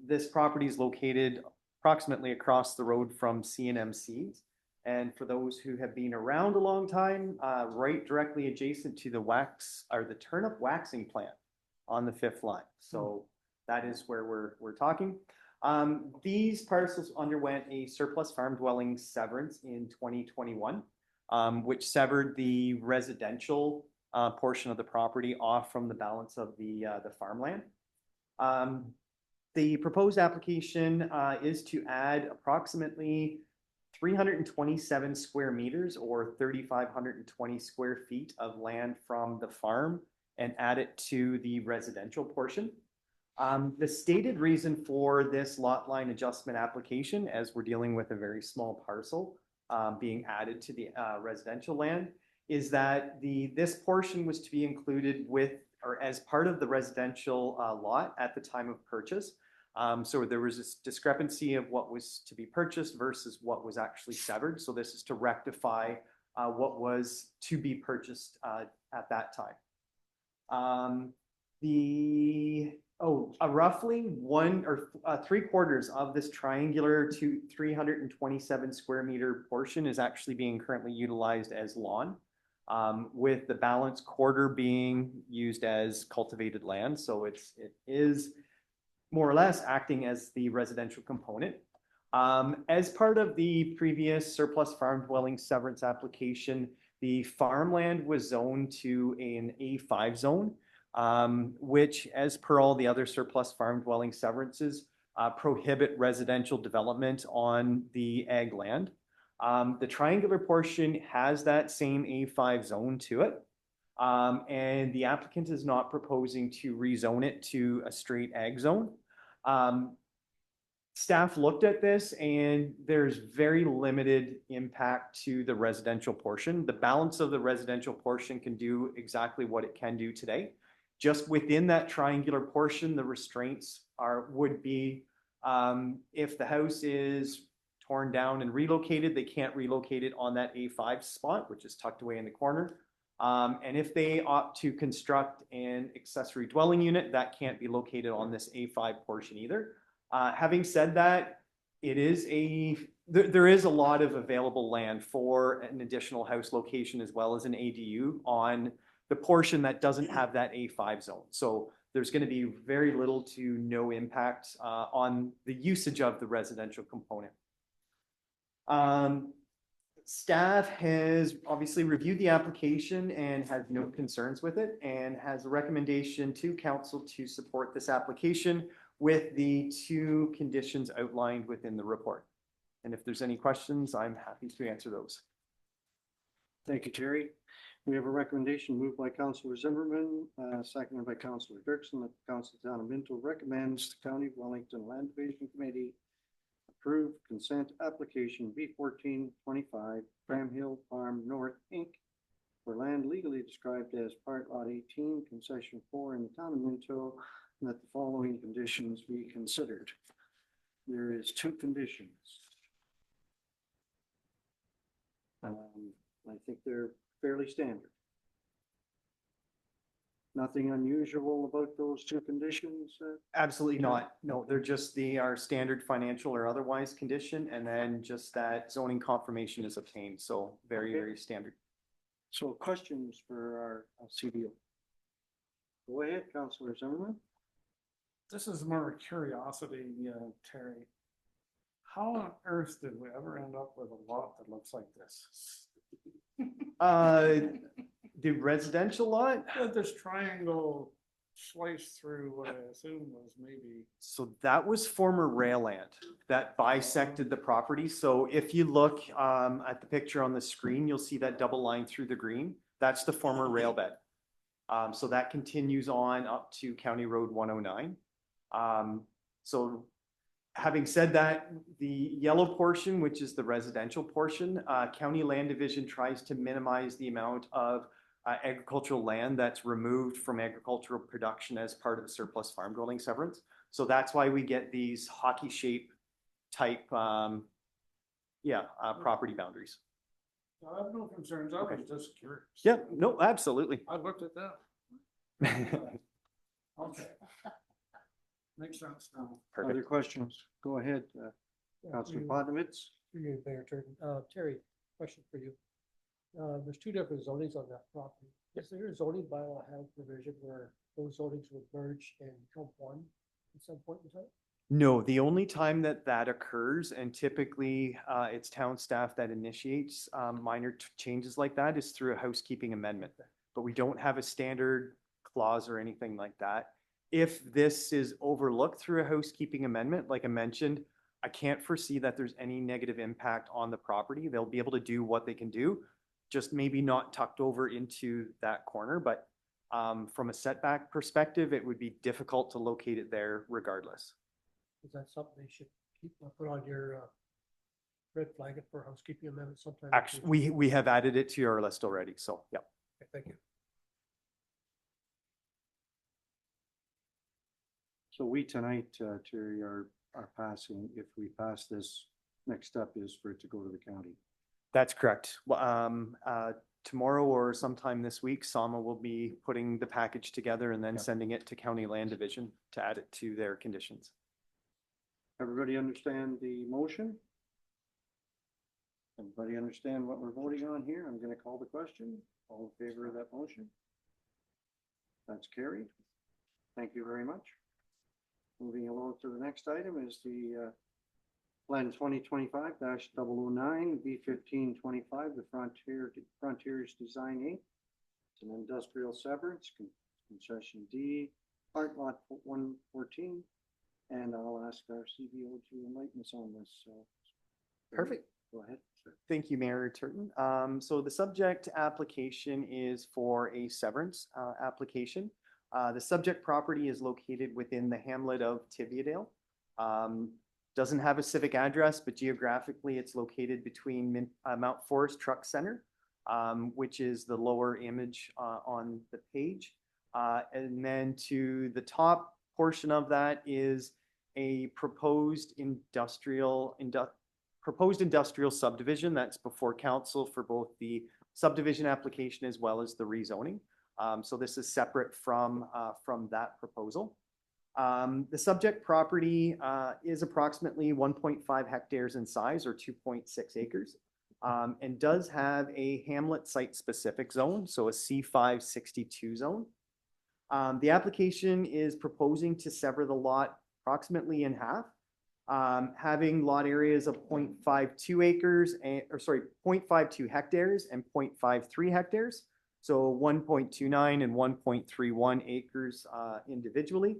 K: this property is located approximately across the road from CNMC. And for those who have been around a long time, right directly adjacent to the the turnip waxing plant on the Fifth Line. So that is where we're talking. These parcels underwent a surplus farm dwelling severance in 2021, which severed the residential portion of the property off from the balance of the farmland. The proposed application is to add approximately 327 square meters or 3,520 square feet of land from the farm and add it to the residential portion. The stated reason for this lot line adjustment application, as we're dealing with a very small parcel being added to the residential land, is that this portion was to be included with or as part of the residential lot at the time of purchase. So there was this discrepancy of what was to be purchased versus what was actually severed. So this is to rectify what was to be purchased at that time. Roughly 3/4 of this triangular to 327 square meter portion is actually being currently utilized as lawn, with the balance quarter being used as cultivated land. So it is more or less acting as the residential component. As part of the previous surplus farm dwelling severance application, the farmland was zoned to an A5 zone, which, as per all the other surplus farm dwelling severances, prohibit residential development on the ag land. The triangular portion has that same A5 zone to it. And the applicant is not proposing to rezone it to a straight ag zone. Staff looked at this and there's very limited impact to the residential portion. The balance of the residential portion can do exactly what it can do today. Just within that triangular portion, the restraints would be if the house is torn down and relocated, they can't relocate it on that A5 spot, which is tucked away in the corner. And if they opt to construct an accessory dwelling unit, that can't be located on this A5 portion either. Having said that, there is a lot of available land for an additional house location as well as an ADU on the portion that doesn't have that A5 zone. So there's going to be very little to no impact on the usage of the residential component. Staff has obviously reviewed the application and has no concerns with it and has a recommendation to council to support this application with the 2 conditions outlined within the report. And if there's any questions, I'm happy to answer those.
B: Thank you, Terry. We have a recommendation moved by Councillor Zimmerman, seconded by Councillor Dirksen, that the Council Town of Minto recommends the County of Wellington Land Division Committee approve consent application B14/25 Bram Hill Farm North, Inc. for land legally described as Part Lot 18, Concession 4 in the Town of Minto, and that the following conditions be considered. There is 2 conditions. I think they're fairly standard. Nothing unusual about those 2 conditions?
K: Absolutely not. No, they're just our standard financial or otherwise condition, and then just that zoning confirmation is obtained. So very, very standard.
B: So questions for our CBO? Go ahead, Councillor Zimmerman.
L: This is more a curiosity, Terry. How on earth did we ever end up with a lot that looks like this?
K: The residential lot?
L: This triangle sliced through what I assume was maybe.
K: So that was former rail land that bisected the property. So if you look at the picture on the screen, you'll see that double line through the green. That's the former rail bed. So that continues on up to County Road 109. So having said that, the yellow portion, which is the residential portion, County Land Division tries to minimize the amount of agricultural land that's removed from agricultural production as part of the surplus farm dwelling severance. So that's why we get these hockey shape type, property boundaries.
L: I have no concerns. I was just curious.
K: Yeah, no, absolutely.
L: I looked at that. Okay. Makes sense now.
K: Perfect.
B: Other questions? Go ahead, Councilor Podnovitz.
M: Mayor Turton. Terry, question for you. There's two different zonings on that property. Is there a zoning bylaw have provision where those zonings would merge and become one at some point in time?
K: No, the only time that that occurs, and typically it's town staff that initiates minor changes like that, is through a housekeeping amendment. But we don't have a standard clause or anything like that. If this is overlooked through a housekeeping amendment, like I mentioned, I can't foresee that there's any negative impact on the property. They'll be able to do what they can do, just maybe not tucked over into that corner. But from a setback perspective, it would be difficult to locate it there regardless.
M: Is that something they should keep, put on your red flag it for housekeeping amendment sometime?
K: Actually, we have added it to our list already, so yeah.
M: Okay, thank you.
B: So we tonight, Terry, are passing, if we pass this, next step is for it to go to the county.
K: That's correct. Tomorrow or sometime this week, SAMA will be putting the package together and then sending it to County Land Division to add it to their conditions.
B: Everybody understand the motion? Everybody understand what we're voting on here? I'm gonna call the question. All in favor of that motion? That's carried. Thank you very much. Moving along to the next item is the Plan 2025-009 B1525, the Frontiers Design Inc. It's an industrial severance, concession D, part lot 114. And I'll ask our CBO to enlighten us on this.
K: Perfect.
B: Go ahead, sir.
K: Thank you, Mayor Turton. So the subject application is for a severance application. The subject property is located within the hamlet of Tibiadale. Doesn't have a civic address, but geographically it's located between Mount Forest Truck Center, which is the lower image on the page. And then to the top portion of that is a proposed industrial subdivision that's before council for both the subdivision application as well as the rezoning. So this is separate from that proposal. The subject property is approximately 1.5 hectares in size, or 2.6 acres, and does have a hamlet site-specific zone, so a C562 zone. The application is proposing to sever the lot approximately in half, having lot areas of 0.52 acres, 0.52 hectares and 0.53 hectares. So 1.29 and 1.31 acres individually,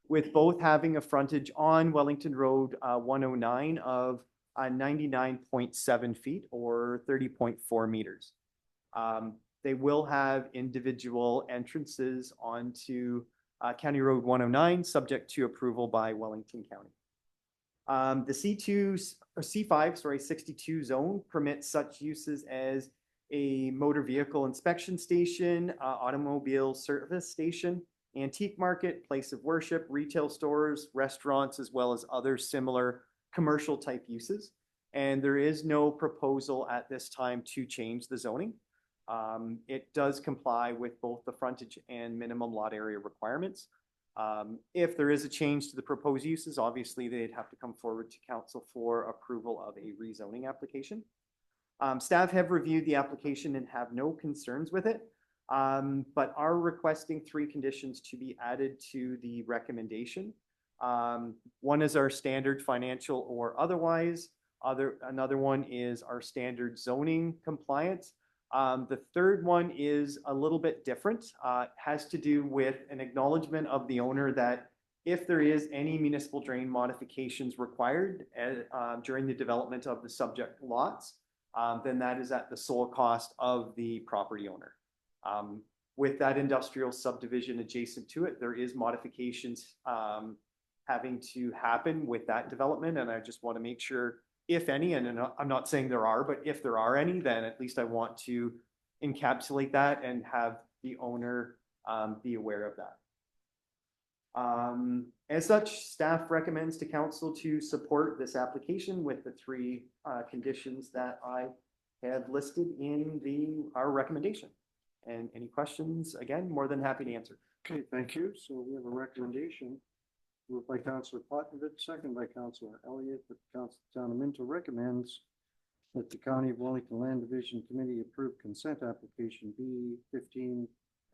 K: with both having a frontage on Wellington Road 109 of 99.7 feet or 30.4 meters. They will have individual entrances onto County Road 109, subject to approval by Wellington County. The C62 zone permits such uses as a motor vehicle inspection station, automobile service station, antique market, place of worship, retail stores, restaurants, as well as other similar commercial type uses. And there is no proposal at this time to change the zoning. It does comply with both the frontage and minimum lot area requirements. If there is a change to the proposed uses, obviously they'd have to come forward to council for approval of a rezoning application. Staff have reviewed the application and have no concerns with it, but are requesting 3 conditions to be added to the recommendation. One is our standard financial or otherwise. Another one is our standard zoning compliance. The third one is a little bit different, has to do with an acknowledgement of the owner that if there is any municipal drain modifications required during the development of the subject lots, then that is at the sole cost of the property owner. With that industrial subdivision adjacent to it, there is modifications having to happen with that development, and I just want to make sure, if any, and I'm not saying there are, but if there are any, then at least I want to encapsulate that and have the owner be aware of that. As such, staff recommends to council to support this application with the three conditions that I have listed in our recommendation. And any questions, again, more than happy to answer.
B: Okay, thank you. So we have a recommendation moved by Councillor Potvin, second by Councillor Elliott, that the council town of Minto recommends that the County of Wellington Land Division Committee approve consent application B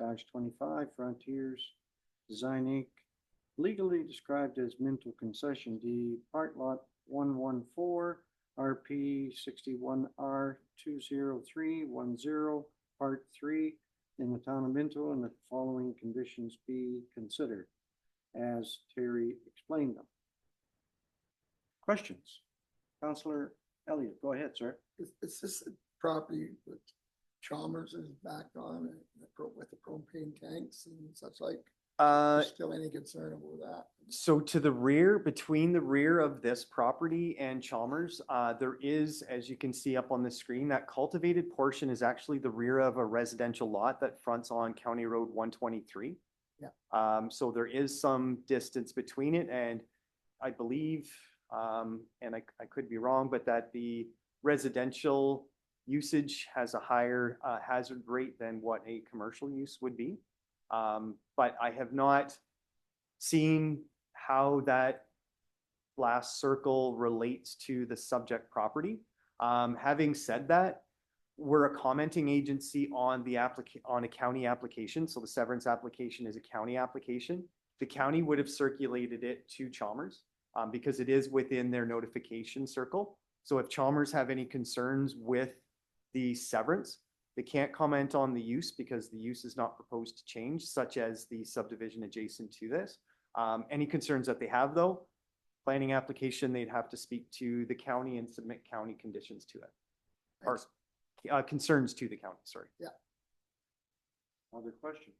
B: 15-25 Frontiers Design Inc., legally described as Minto Concession D, Part Lot 114, RP 61R 20310, Part 3, in the town of Minto, and that the following conditions be considered, as Terry explained them. Questions? Councillor Elliott, go ahead, sir.
C: Is this a property that Chalmers is back on with the propane tanks and such like? Still any concern about that?
K: So to the rear, between the rear of this property and Chalmers, there is, as you can see up on the screen, that cultivated portion is actually the rear of a residential lot that fronts on County Road 123.
C: Yeah.
K: So there is some distance between it, and I believe, and I could be wrong, but that the residential usage has a higher hazard rate than what a commercial use would be. But I have not seen how that last circle relates to the subject property. Having said that, we're a commenting agency on on a county application. So the severance application is a county application. The county would have circulated it to Chalmers because it is within their notification circle. So if Chalmers have any concerns with the severance, they can't comment on the use because the use is not proposed to change, such as the subdivision adjacent to this. Any concerns that they have, though, planning application, they'd have to speak to the county and submit county conditions to it. Or concerns to the county, sorry.
C: Yeah.
B: Other questions?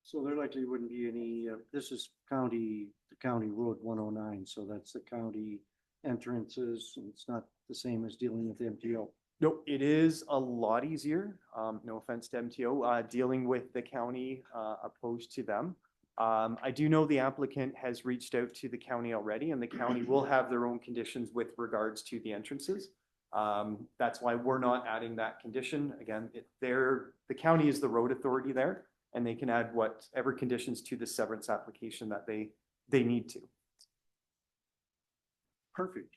B: So there likely wouldn't be any, this is the county road 109, so that's the county entrances, and it's not the same as dealing with MTO.
K: No, it is a lot easier. No offense to MTO, dealing with the county opposed to them. I do know the applicant has reached out to the county already, and the county will have their own conditions with regards to the entrances. That's why we're not adding that condition. Again, the county is the road authority there, and they can add whatever conditions to the severance application that they need to.
B: Perfect.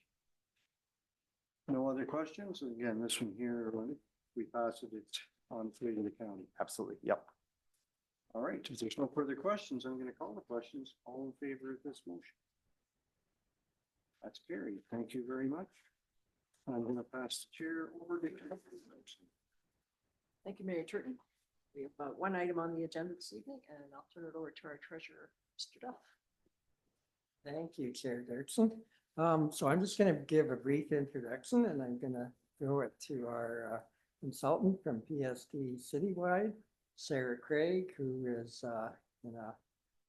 B: No other questions? Again, this one here, when we pass it, it's on its way to the county.
K: Absolutely. Yep.
B: All right, if there's no further questions, I'm going to call the questions. All in favor of this motion? That's carried. Thank you very much. I'm going to pass the chair over to
N: Thank you, Mayor Turton. We have one item on the agenda this evening, and I'll turn it over to our treasurer, Mr. Duff.
J: Thank you, Chair Dirksen. So I'm just going to give a brief introduction, and I'm going to throw it to our consultant from PST Citywide, Sarah Craig, who is in a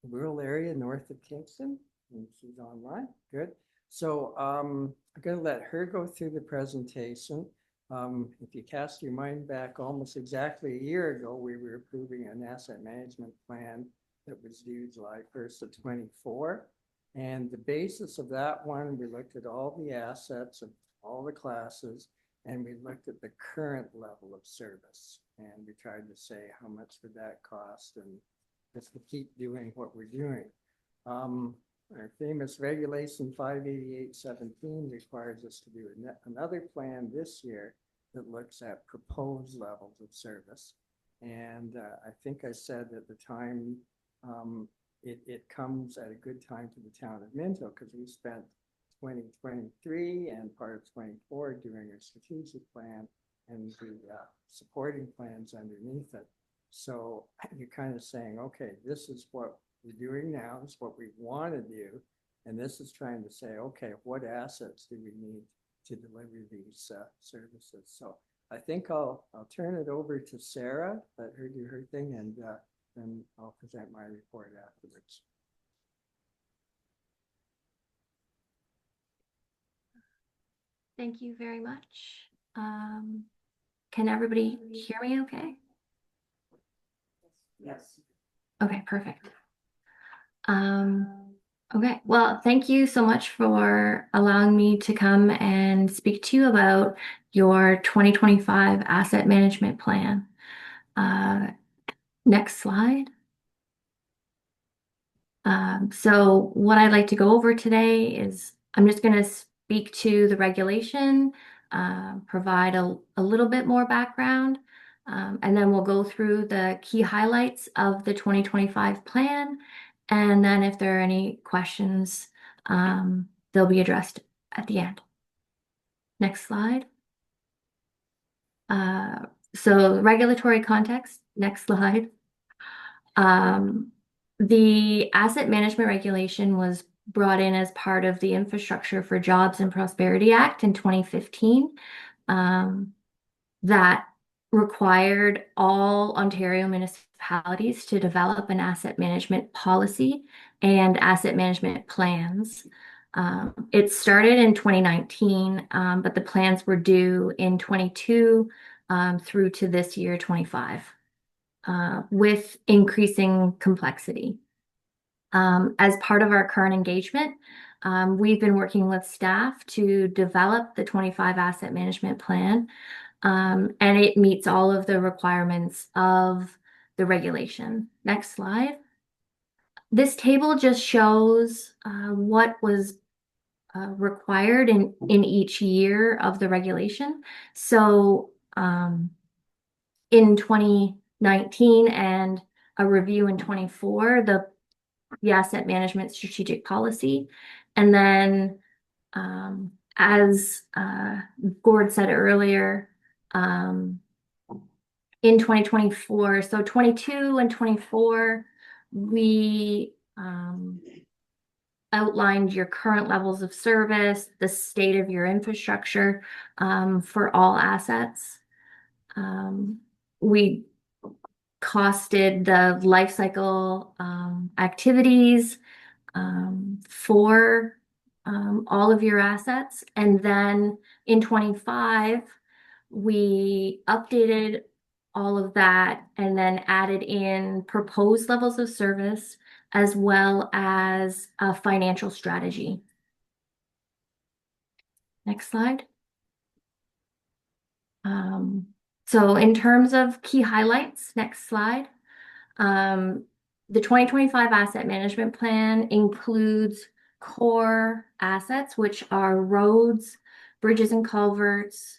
J: rural area north of Kingston, and she's online. Good. So I'm going to let her go through the presentation. If you cast your mind back almost exactly a year ago, we were approving an asset management plan that was due July 1st of 24. And the basis of that one, we looked at all the assets of all the classes, and we looked at the current level of service. And we tried to say, how much would that cost? And if we keep doing what we're doing. Our famous regulation 588.17 requires us to do another plan this year that looks at proposed levels of service. And I think I said at the time, it comes at a good time to the town of Minto because we spent 2023 and part of 24 doing a strategic plan and the supporting plans underneath it. So you're kind of saying, okay, this is what we're doing now, it's what we want to do. And this is trying to say, okay, what assets do we need to deliver these services? So I think I'll turn it over to Sarah, let her do her thing, and then I'll present my report afterwards.
O: Thank you very much. Can everybody hear me okay?
E: Yes.
O: Okay, perfect. Okay, well, thank you so much for allowing me to come and speak to you about your 2025 asset management plan. Next slide. So what I'd like to go over today is I'm just going to speak to the regulation, provide a little bit more background, and then we'll go through the key highlights of the 2025 plan. And then if there are any questions, they'll be addressed at the end. Next slide. So regulatory context, next slide. The asset management regulation was brought in as part of the Infrastructure for Jobs and Prosperity Act in 2015. That required all Ontario municipalities to develop an asset management policy and asset management plans. It started in 2019, but the plans were due in 22 through to this year, 25. With increasing complexity. As part of our current engagement, we've been working with staff to develop the 25 asset management plan, and it meets all of the requirements of the regulation. Next slide. This table just shows what was required in each year of the regulation. So in 2019 and a review in 24, the asset management strategic policy. And then, as Gord said earlier, in 2024, so 22 and 24, we outlined your current levels of service, the state of your infrastructure for all assets. We costed the life cycle activities for all of your assets. And then in 25, we updated all of that and then added in proposed levels of service as well as a financial strategy. Next slide. So in terms of key highlights, next slide. The 2025 asset management plan includes core assets, which are roads, bridges and culverts,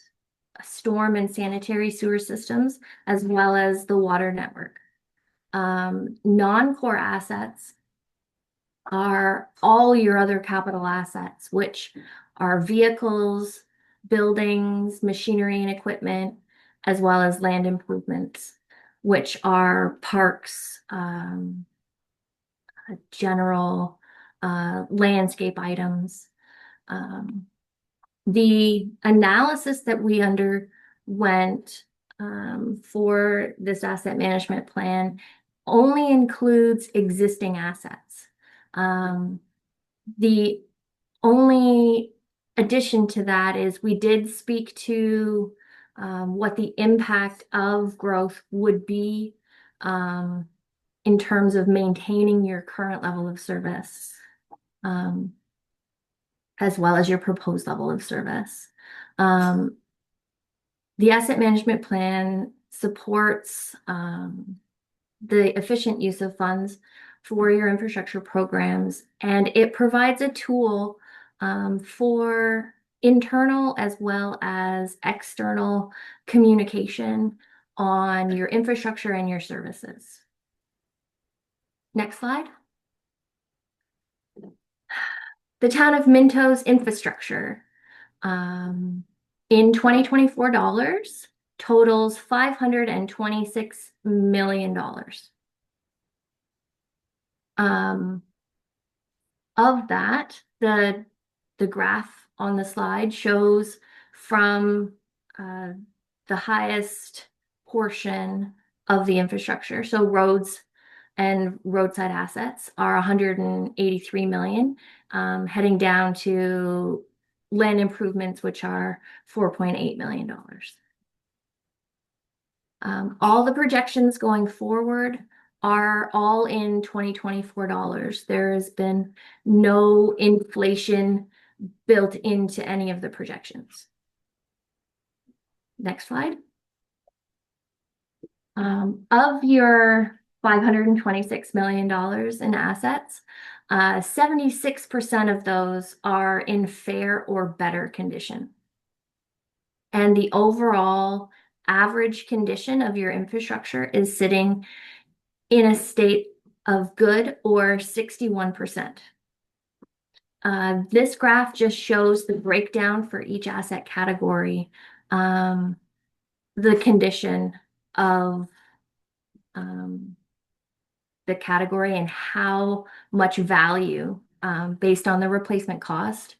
O: storm and sanitary sewer systems, as well as the water network. Non-core assets are all your other capital assets, which are vehicles, buildings, machinery and equipment, as well as land improvements, which are parks, general landscape items. The analysis that we underwent for this asset management plan only includes existing assets. The only addition to that is we did speak to what the impact of growth would be in terms of maintaining your current level of service, as well as your proposed level of service. The asset management plan supports the efficient use of funds for your infrastructure programs, and it provides a tool for internal as well as external communication on your infrastructure and your services. Next slide. The town of Minto's infrastructure in 2024 dollars totals $526 million. Of that, the graph on the slide shows from the highest portion of the infrastructure. So roads and roadside assets are 183 million, heading down to land improvements, which are $4.8 million. All the projections going forward are all in 2024 dollars. There has been no inflation built into any of the projections. Next slide. Of your $526 million in assets, 76% of those are in fair or better condition. And the overall average condition of your infrastructure is sitting in a state of good or 61%. This graph just shows the breakdown for each asset category, the condition of the category and how much value based on the replacement cost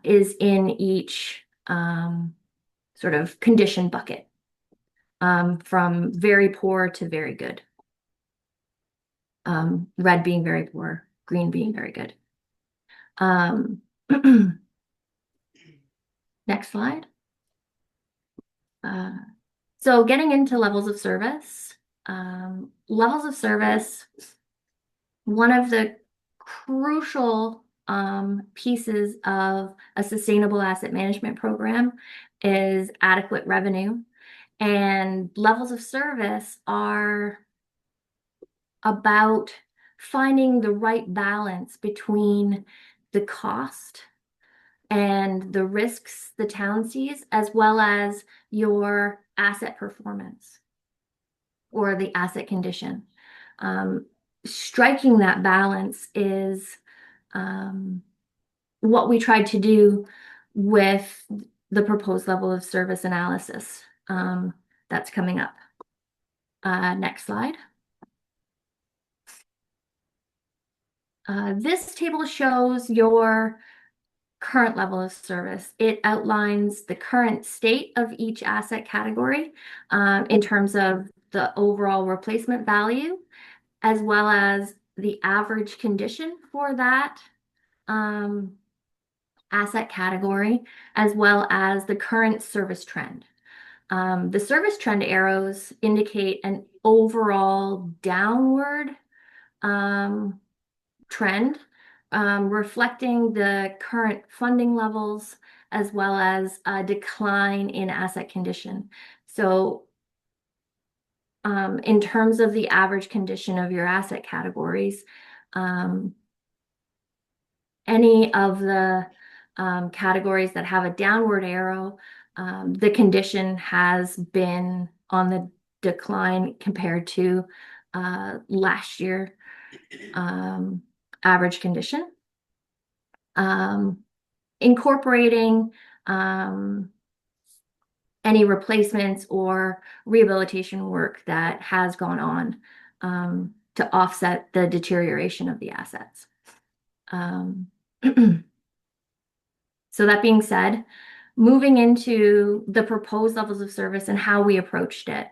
O: is in each sort of condition bucket, from very poor to very good. Red being very poor, green being very good. Next slide. So getting into levels of service. Levels of service, one of the crucial pieces of a sustainable asset management program is adequate revenue. And levels of service are about finding the right balance between the cost and the risks the town sees, as well as your asset performance or the asset condition. Striking that balance is what we tried to do with the proposed level of service analysis that's coming up. Next slide. This table shows your current level of service. It outlines the current state of each asset category in terms of the overall replacement value, as well as the average condition for that asset category, as well as the current service trend. The service trend arrows indicate an overall downward trend, reflecting the current funding levels, as well as a decline in asset condition. So in terms of the average condition of your asset categories, any of the categories that have a downward arrow, the condition has been on the decline compared to last year average condition. Incorporating any replacements or rehabilitation work that has gone on to offset the deterioration of the assets. So that being said, moving into the proposed levels of service and how we approached it.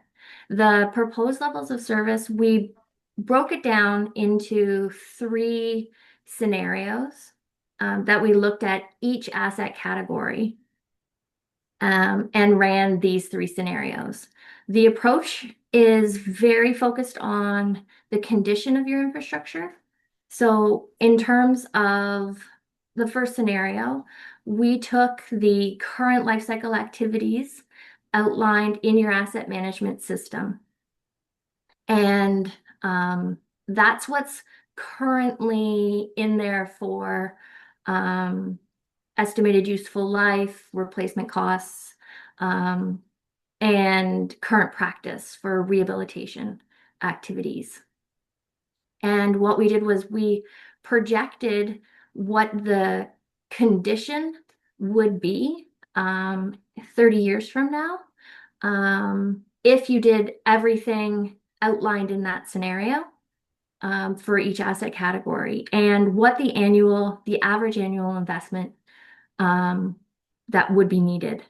O: The proposed levels of service, we broke it down into 3 scenarios that we looked at each asset category and ran these 3 scenarios. The approach is very focused on the condition of your infrastructure. So in terms of the first scenario, we took the current life cycle activities outlined in your asset management system. And that's what's currently in there for estimated useful life, replacement costs, and current practice for rehabilitation activities. And what we did was we projected what the condition would be 30 years from now if you did everything outlined in that scenario for each asset category, and what the average annual investment that would be needed.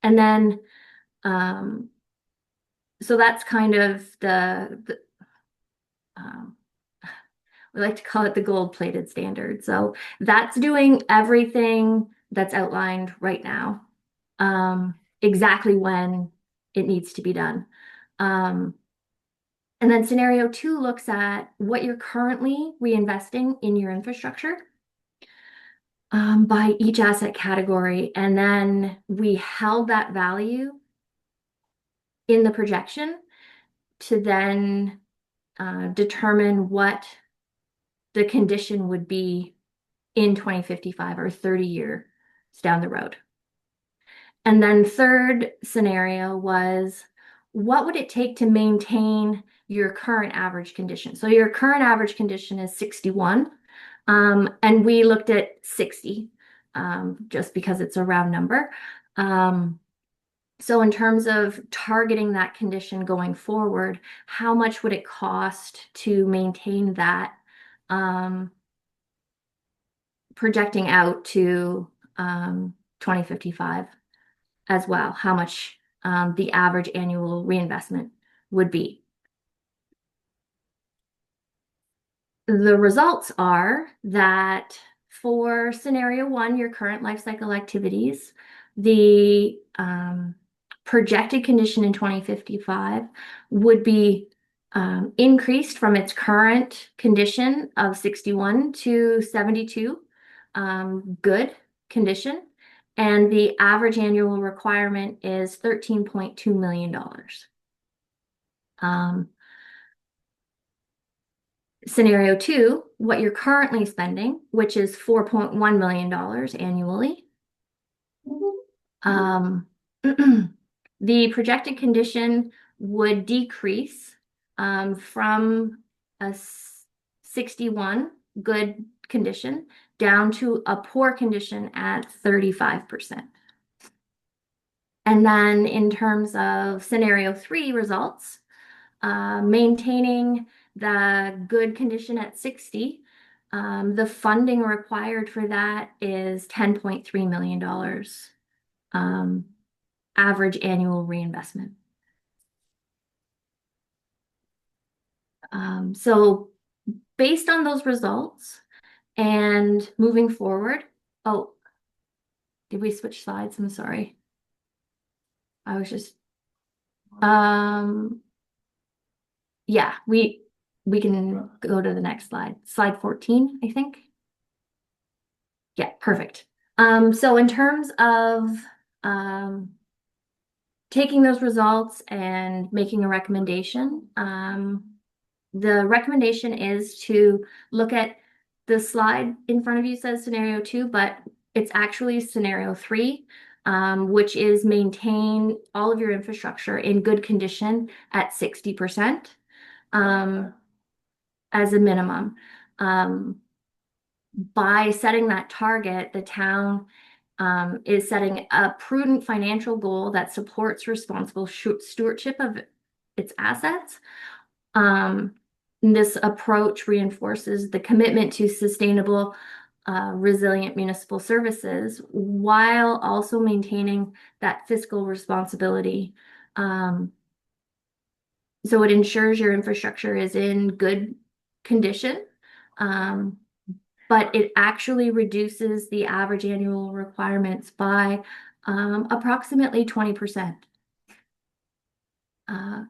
O: And then so that's kind of we like to call it the gold-plated standard. So that's doing everything that's outlined right now, exactly when it needs to be done. And then scenario 2 looks at what you're currently reinvesting in your infrastructure by each asset category. And then we held that value in the projection to then determine what the condition would be in 2055 or 30 years down the road. And then third scenario was, what would it take to maintain your current average condition? So your current average condition is 61, and we looked at 60, just because it's a round number. So in terms of targeting that condition going forward, how much would it cost to maintain that, projecting out to 2055 as well, how much the average annual reinvestment would be. The results are that for scenario 1, your current life cycle activities, the projected condition in 2055 would be increased from its current condition of 61 to 72, good condition. And the average annual requirement is $13.2 million. Scenario 2, what you're currently spending, which is $4.1 million annually. The projected condition would decrease from a 61 good condition down to a poor condition at 35%. And then in terms of scenario 3 results, maintaining the good condition at 60, the funding required for that is $10.3 million average annual reinvestment. So based on those results and moving forward, oh, did we switch slides? I'm sorry. I was just, yeah, we can go to the next slide. Slide 14, I think. Yeah, perfect. So in terms of taking those results and making a recommendation, the recommendation is to look at the slide in front of you says scenario 2, but it's actually scenario 3, which is maintain all of your infrastructure in good condition at 60%. As a minimum. By setting that target, the town is setting a prudent financial goal that supports responsible stewardship of its assets. This approach reinforces the commitment to sustainable, resilient municipal services while also maintaining that fiscal responsibility. So it ensures your infrastructure is in good condition, but it actually reduces the average annual requirements by approximately 20%.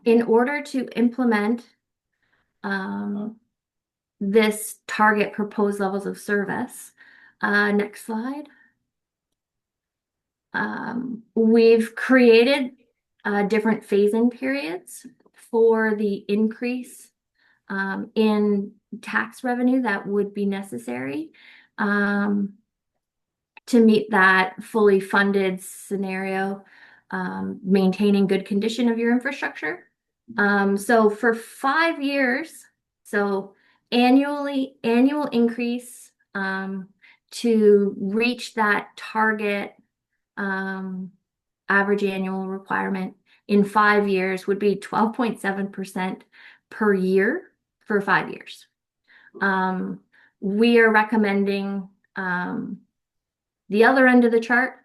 O: In order to implement this target proposed levels of service, next slide. We've created different phase-in periods for the increase in tax revenue that would be necessary to meet that fully funded scenario, maintaining good condition of your infrastructure. So for 5 years, so annual increase to reach that target average annual requirement in 5 years would be 12.7% per year for 5 years. We are recommending the other end of the chart,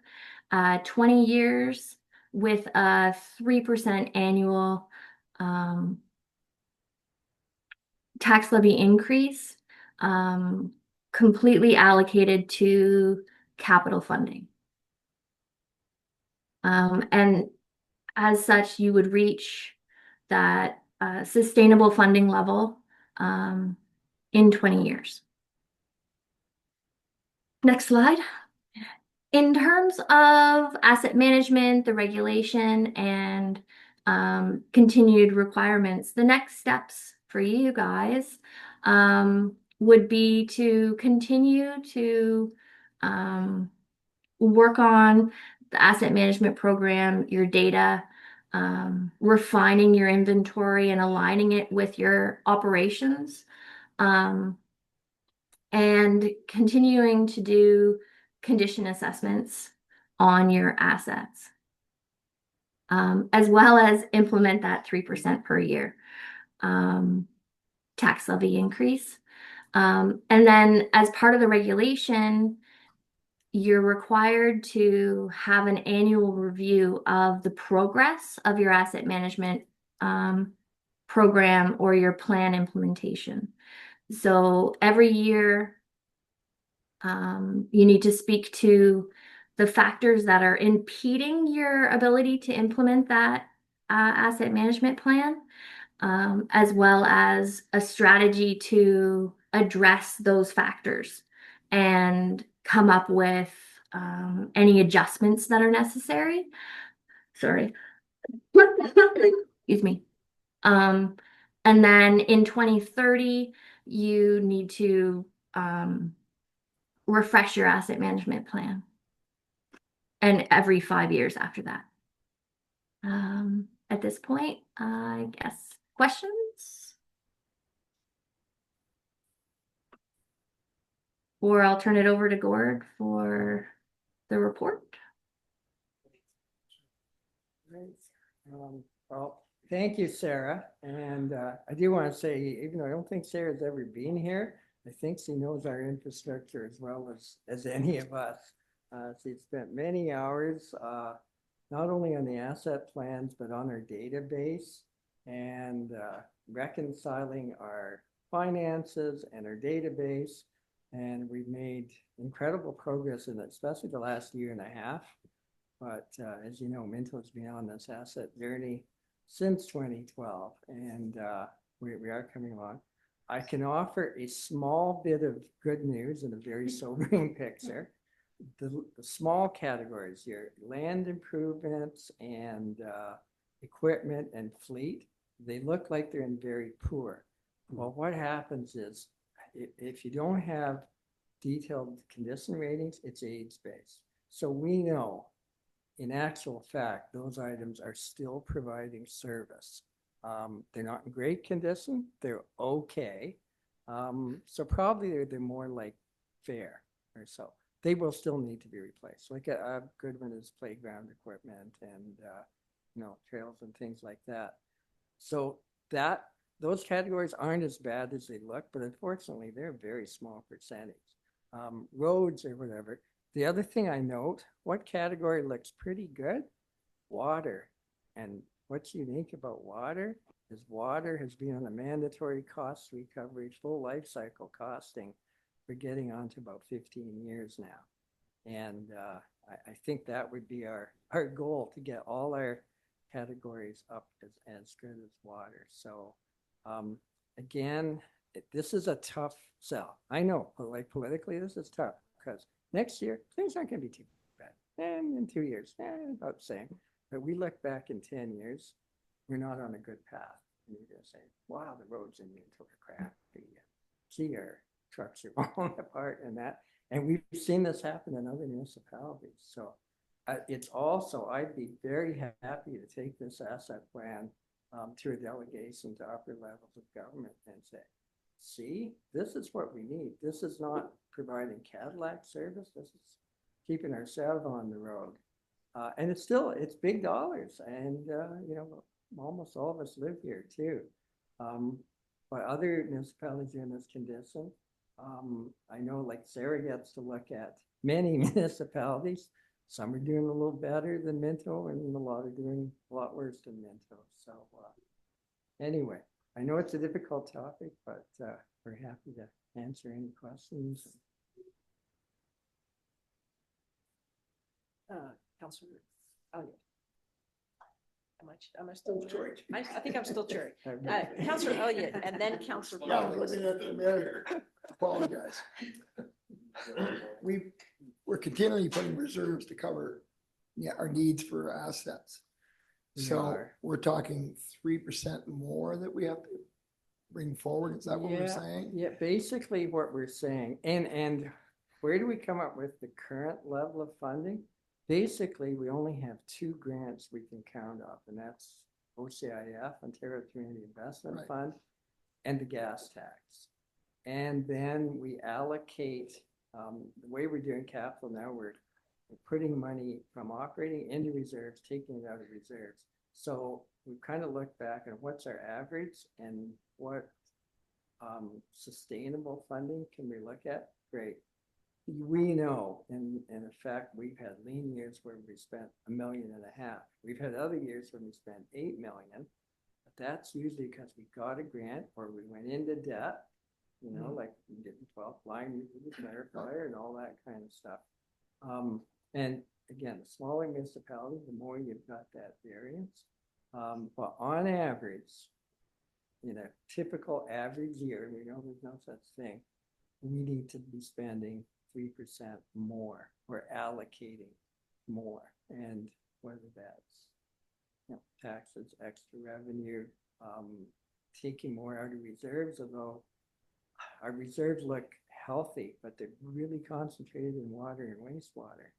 O: 20 years with a 3% annual tax levy increase, completely allocated to capital funding. And as such, you would reach that sustainable funding level in 20 years. Next slide. In terms of asset management, the regulation, and continued requirements, the next steps for you guys would be to continue to work on the asset management program, your data, refining your inventory and aligning it with your operations, and continuing to do condition assessments on your assets, as well as implement that 3% per year tax levy increase. And then as part of the regulation, you're required to have an annual review of the progress of your asset management program or your plan implementation. So every year, you need to speak to the factors that are impeding your ability to implement that asset management plan, as well as a strategy to address those factors and come up with any adjustments that are necessary. Sorry. Excuse me. And then in 2030, you need to refresh your asset management plan, and every 5 years after that. At this point, I guess questions? Or I'll turn it over to Gord for the report.
J: Well, thank you, Sarah. And I do want to say, even though I don't think Sarah's ever been here, I think she knows our infrastructure as well as any of us. She's spent many hours, not only on the asset plans, but on our database and reconciling our finances and our database. And we've made incredible progress in it, especially the last year and a half. But as you know, Minto's been on this asset journey since 2012, and we are coming along. I can offer a small bit of good news and a very sobering picture. The small categories here, land improvements and equipment and fleet, they look like they're in very poor. Well, what happens is if you don't have detailed condition ratings, it's age-based. So we know in actual fact, those items are still providing service. They're not in great condition. They're okay. So probably they're more like fair or so. They will still need to be replaced. Like a good one is playground equipment and trails and things like that. So those categories aren't as bad as they look, but unfortunately they're a very small percentage. Roads or whatever. The other thing I note, what category looks pretty good? Water. And what's unique about water is water has been on a mandatory cost recovery, full life cycle costing. We're getting on to about 15 years now. And I think that would be our goal, to get all our categories up as good as water. So again, this is a tough sell. I know, but like politically, this is tough because next year, things aren't going to be too bad. And in 2 years, about the same. But we look back in 10 years, we're not on a good path. And you're going to say, wow, the roads in Minto are crappy. Gee, our trucks are falling apart and that. And we've seen this happen in other municipalities. So it's also, I'd be very happy to take this asset plan to a delegation to upper levels of government and say, see, this is what we need. This is not providing Cadillac service. This is keeping ourselves on the road. And it's big dollars and, you know, almost all of us live here too. But other municipalities are in this condition. I know like Sarah gets to look at many municipalities. Some are doing a little better than Minto and a lot are doing a lot worse than Minto. So anyway, I know it's a difficult topic, but we're happy to answer any questions.
N: Councillor Elliott. Am I still George? I think I'm still Cherry. Councillor Elliott and then Councillor.
C: Yeah, I was looking at the mayor. Apologize. We're continually putting reserves to cover, yeah, our needs for assets. So we're talking 3% more that we have to bring forward. Is that what we're saying?
J: Yeah, basically what we're saying. And where do we come up with the current level of funding? Basically, we only have 2 grants we can count up, and that's OCIF, Ontario Community Investment Fund, and the gas tax. And then we allocate, the way we're doing capital now, we're putting money from operating into reserves, taking it out of reserves. So we kind of look back at what's our average and what sustainable funding can we look at? Great. We know, in effect, we've had lean years where we spent $1.5 million. We've had other years when we spent $8 million, but that's usually because we got a grant or we went into debt, you know, like we did in 12th line, we did the clarifier and all that kind of stuff. And again, the smaller municipality, the more you've got that variance. But on average, in a typical average year, we know there's no such thing, we need to be spending 3% more or allocating more. And whether that's, you know, taxes, extra revenue, taking more out of reserves, although our reserves look healthy, but they're really concentrated in water and wastewater.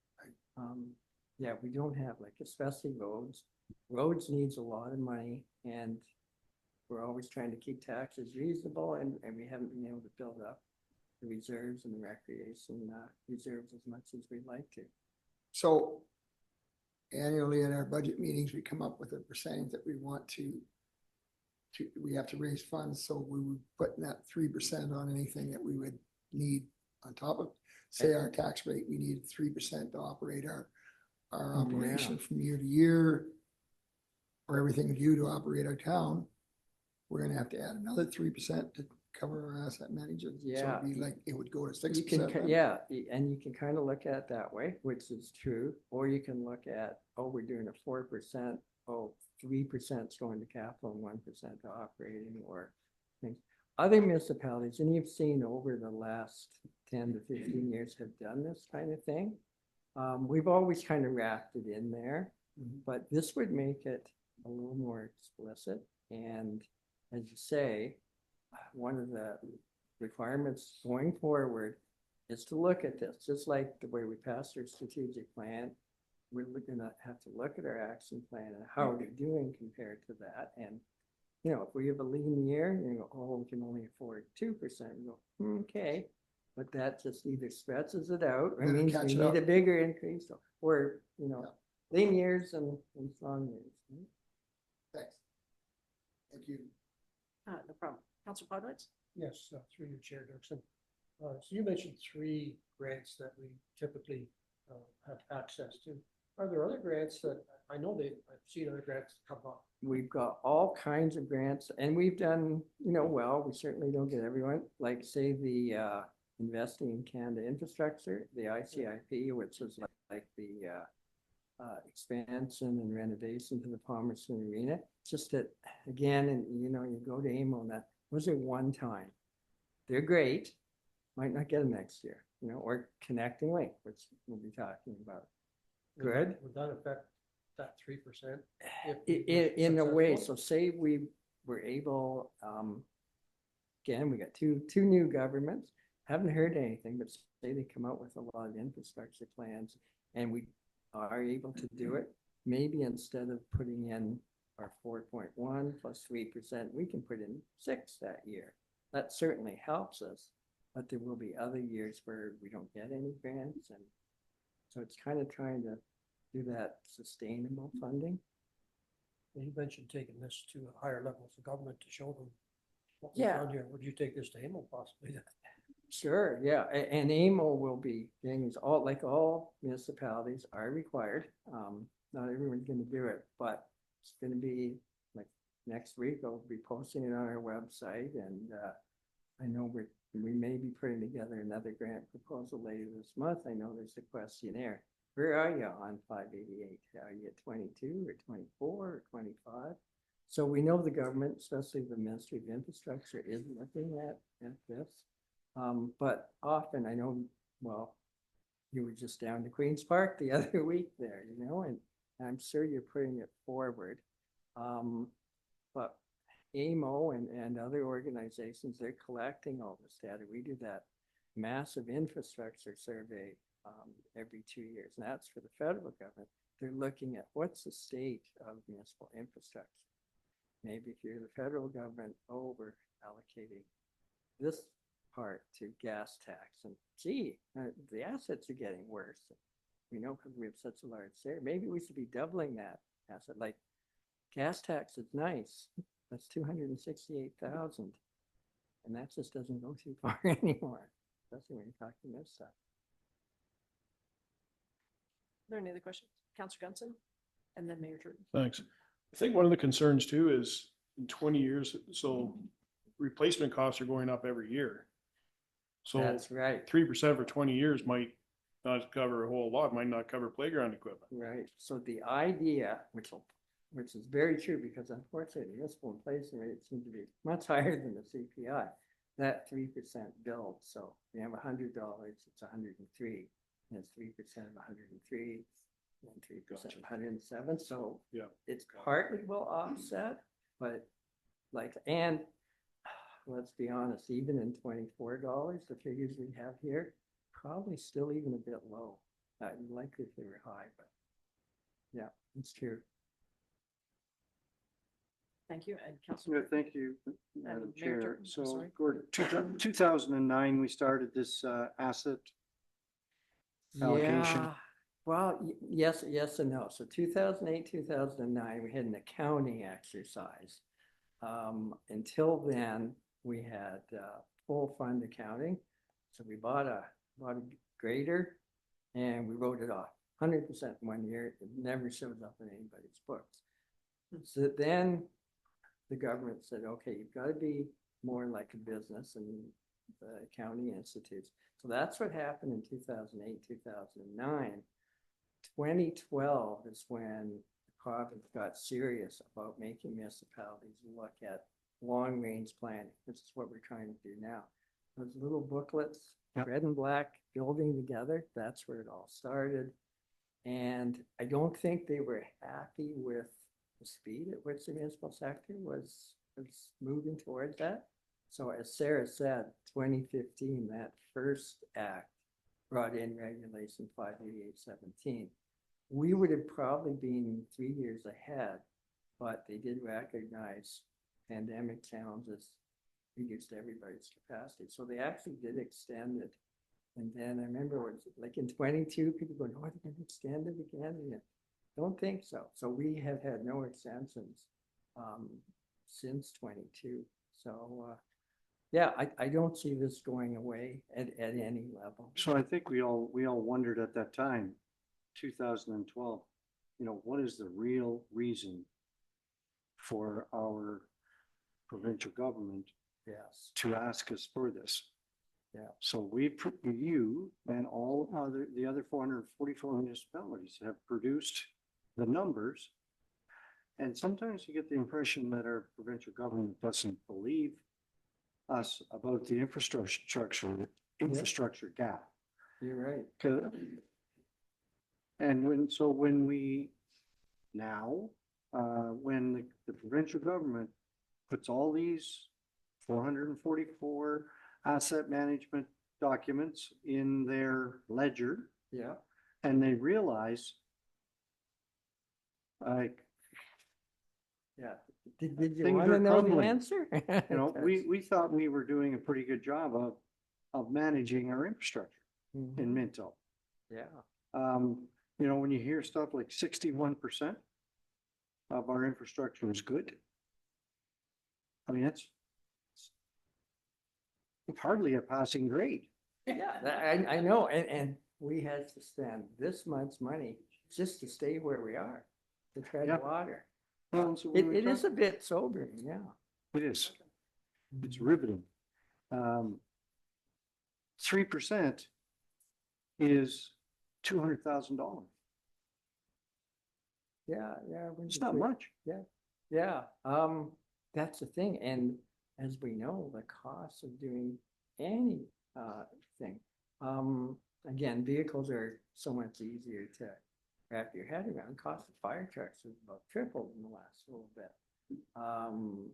J: Yeah, we don't have, like, especially roads. Roads needs a lot of money, and we're always trying to keep taxes reasonable, and we haven't been able to build up the reserves and the recreation reserves as much as we'd like to.
C: So annually in our budget meetings, we come up with a percentage that we want to we have to raise funds. So we would put that 3% on anything that we would need on top of, say, our tax rate. We need 3% to operate our operation from year to year, or everything due to operate our town. We're gonna have to add another 3% to cover our asset management. So it'd be like, it would go to 6%.
J: Yeah, and you can kind of look at it that way, which is true. Or you can look at, oh, we're doing a 4%, 3% is going to capital and 1% to operating or things. Other municipalities, and you've seen over the last 10 to 15 years, have done this kind of thing. We've always kind of wrapped it in there, but this would make it a little more explicit. And as you say, one of the requirements going forward is to look at this, just like the way we passed our strategic plan. We're going to have to look at our action plan and how we're doing compared to that. And, you know, if we have a lean year, you know, oh, we can only afford 2%, you go, okay, but that just either stretches it out, or means we need a bigger increase, or, you know, lean years and strong years.
C: Thanks. Thank you.
N: No problem. Councillor Podwitz?
M: Yes, through your chair, Dirksen. So you mentioned 3 grants that we typically have access to. Are there other grants that I know I've seen other grants come up?
J: We've got all kinds of grants, and we've done, you know, well, we certainly don't get everyone, like say the Investing in Canada Infrastructure, the ICIP, which is like the expansion and renovation to the Palmerston Arena. It's just that, again, and you know, you go to AMO, and that was a one time. They're great, might not get them next year, you know, or Connecting Link, which we'll be talking about. Good.
M: Would that affect that 3%?
J: In a way, so say we were able, again, we got two new governments, haven't heard anything, but say they come out with a lot of infrastructure plans and we are able to do it, maybe instead of putting in our 4.1 plus 3%, we can put in 6 that year. that certainly helps us. But there will be other years where we don't get any grants, and so it's kind of trying to do that sustainable funding.
M: You mentioned taking this to higher levels of government to show them what we've
J: Yeah.
M: done here. Would you take this to AMO possibly?
J: Sure, yeah, and AMO will be, things all, like all municipalities are required. Not everyone's gonna do it, but it's gonna be like next week, I'll be posting it on our website, and I know we may be putting together another grant proposal later this month. I know there's a questionnaire. Where are you on 588? Are you at 22 or 24 or 25? So we know the government, especially the Ministry of Infrastructure, is looking at this. But often I know, well, you were just down to Queen's Park the other week there, you know, and I'm sure you're putting it forward. But AMO and other organizations, they're collecting all this data. We do that massive infrastructure survey every 2 years, and that's for the federal government. They're looking at what's the state of municipal infrastructure. Maybe if you're the federal government, over allocating this part to gas tax, and gee, the assets are getting worse. We know because we have such a large share. Maybe we should be doubling that asset. Like gas tax is nice. That's 268,000, and that just doesn't go too far anymore, especially when you're talking this stuff.
N: Are there any other questions? Councillor Gunson and then Mayor Jordan.
L: Thanks. I think one of the concerns too is in 20 years, so replacement costs are going up every year. So
J: That's right.
L: 3% for 20 years might not cover a whole lot, might not cover playground equipment.
J: Right. So the idea, which is very true, because unfortunately, municipal inflation rate seems to be much higher than the CPI. That 3% build. So you have $100, it's 103. And it's 3% of 103, and 3% of 107. So
L: yeah,
J: it's partly will offset, but like, and let's be honest, even in $24, the figures we have here, probably still even a bit low. Likely if they were high, but yeah, it's true.
N: Thank you. And Councillor.
P: Thank you, Madam
N: Mayor
P: Chair.
N: Jordan, I'm
P: So,
N: sorry.
P: Gordon, 2009, we started this asset allocation.
J: Yeah, well, yes, yes and no. So 2008, 2009, we had an accounting exercise. Until then, we had full fund accounting. So we bought a grader and we wrote it off 100% in 1 year. It never shows up in anybody's books. So then the government said, okay, you've got to be more like a business, and the accounting institutes. So that's what happened in 2008, 2009. 2012 is when the province got serious about making municipalities look at long-range planning, which is what we're trying to do now. Those little booklets, red and black, building together, that's where it all started. And I don't think they were happy with the speed at which the municipal sector was moving towards that. So as Sarah said, 2015, that first act brought in regulation 58817. We would have probably been 3 years ahead, but they did recognize pandemic challenges reduced everybody's capacity. So they actually did extend it. And then I remember it was like in 22, people going, oh, they're going to extend it again. And I don't think so. So we have had no extensions since 22. So yeah, I don't see this going away at any level.
P: So I think we all wondered at that time, 2012, what is the real reason for our provincial government to ask us for this?
J: Yeah.
P: So you and all the other 444 municipalities have produced the numbers. And sometimes you get the impression that our provincial government doesn't believe us about the infrastructure gap.
J: You're right.
P: And when the provincial government puts all these 444 asset management documents in their ledger,
J: yeah,
P: and they realize, like,
J: Yeah. Did you
P: Things
J: want to
P: are
J: know the
P: crumbling.
J: answer?
P: You know, we thought we were doing a pretty good job of managing our infrastructure in Minto.
J: Yeah.
P: You know, when you hear stuff like 61% of our infrastructure is good. I mean, it's hardly a passing grade.
J: Yeah, I know, and we had to spend this much money just to stay where we are, to tread
P: Yeah.
J: water.
P: Well, so when we
J: It is
P: talk-
J: a bit sobering, yeah.
P: It is. It's riveting. 3% is $200,000.
J: Yeah, yeah.
P: It's not much.
J: Yeah, that's the thing, and as we know, the cost of doing any thing. Again, vehicles are so much easier to wrap your head around. Cost of fire trucks has about tripled in the last little bit.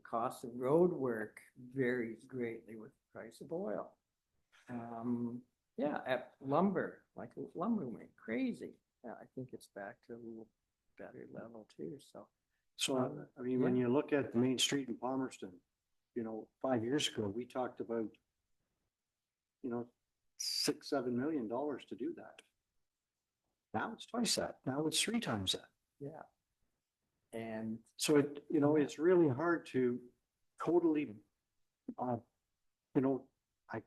J: Cost of road work varies greatly with the price of oil. Yeah, at lumber, like lumber went crazy. I think it's back to a little better level too, so.
P: So, I mean, when
J: Yeah.
P: you look at the main street in Palmerston, you know, 5 years ago, we talked about, you know, $6-7 million to do that. Now it's twice that. Now it's 3 times that.
J: Yeah. And
P: So it, you know, it's really hard to totally, you know, I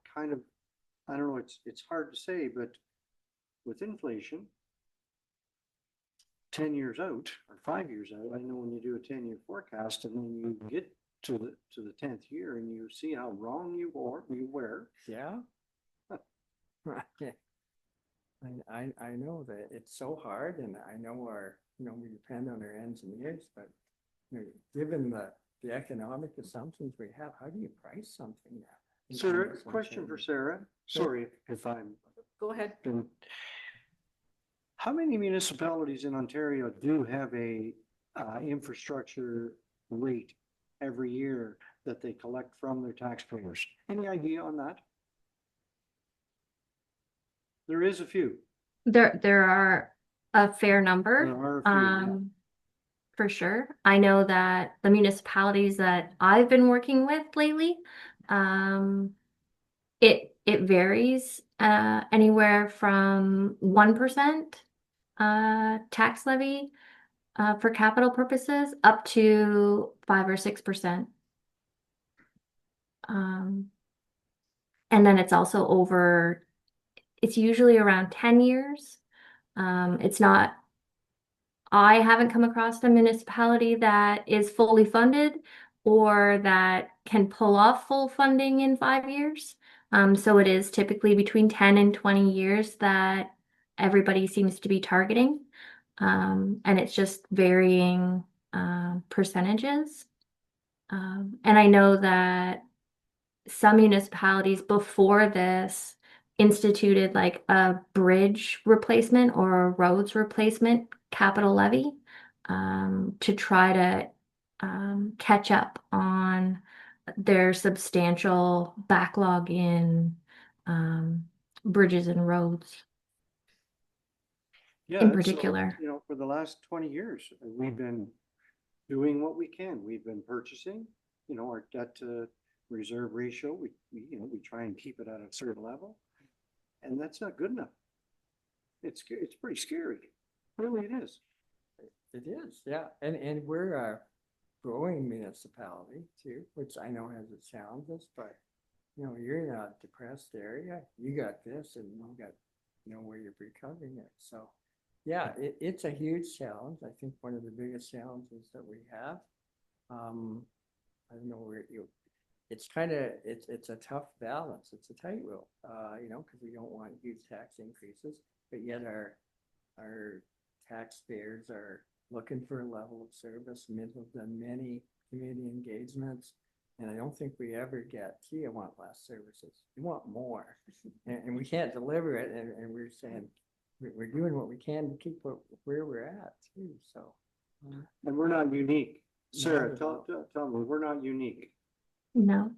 P: don't know, it's hard to say, but with inflation, 10 years out or 5 years out, I know when you do a 10-year forecast and then you get to the 10th year and you see how wrong you were.
J: yeah. I know that it's so hard, and I know we depend on our engineers, but given the economic assumptions we have, how do you price something now?
P: Sarah, question for Sarah. Sorry if I'm.
N: Go ahead.
P: How many municipalities in Ontario do have a infrastructure rate every year that they collect from their taxpayers? Any idea on that? There is a few.
O: There are a fair number.
P: There are a few, yeah.
O: For sure. I know that the municipalities that I've been working with lately, it varies anywhere from 1% tax levy for capital purposes up to 5 or 6%. And then it's also over, it's usually around 10 years. It's not, I haven't come across a municipality that is fully funded or that can pull off full funding in 5 years. So it is typically between 10 and 20 years that everybody seems to be targeting. And it's just varying percentages. And I know that some municipalities before this instituted like a bridge replacement or a roads replacement capital levy to try to catch up on their substantial backlog in bridges and roads
P: Yeah,
O: in
P: so,
O: particular.
P: you know, for the last 20 years, we've been doing what we can. We've been purchasing, you know, our debt to reserve ratio. We try and keep it at a certain level, and that's not good enough. It's pretty scary. Really, it is.
J: It is, yeah, and we're a growing municipality too, which I know has its challenges, but you're in a depressed area, you got this, and you got, where you're recovering it, so. Yeah, it's a huge challenge. I think one of the biggest challenges that we have. I don't know where it's a tough balance. It's a tightrope, because we don't want huge tax increases, but yet our taxpayers are looking for a level of service. Minto's done many community engagements, and I don't think we ever get, gee, I want less services. We want more, and we can't deliver it, and we're saying, we're doing what we can to keep where we're at too, so.
P: And we're not unique. Sarah,
J: No.
P: tell me, we're not unique.
O: No.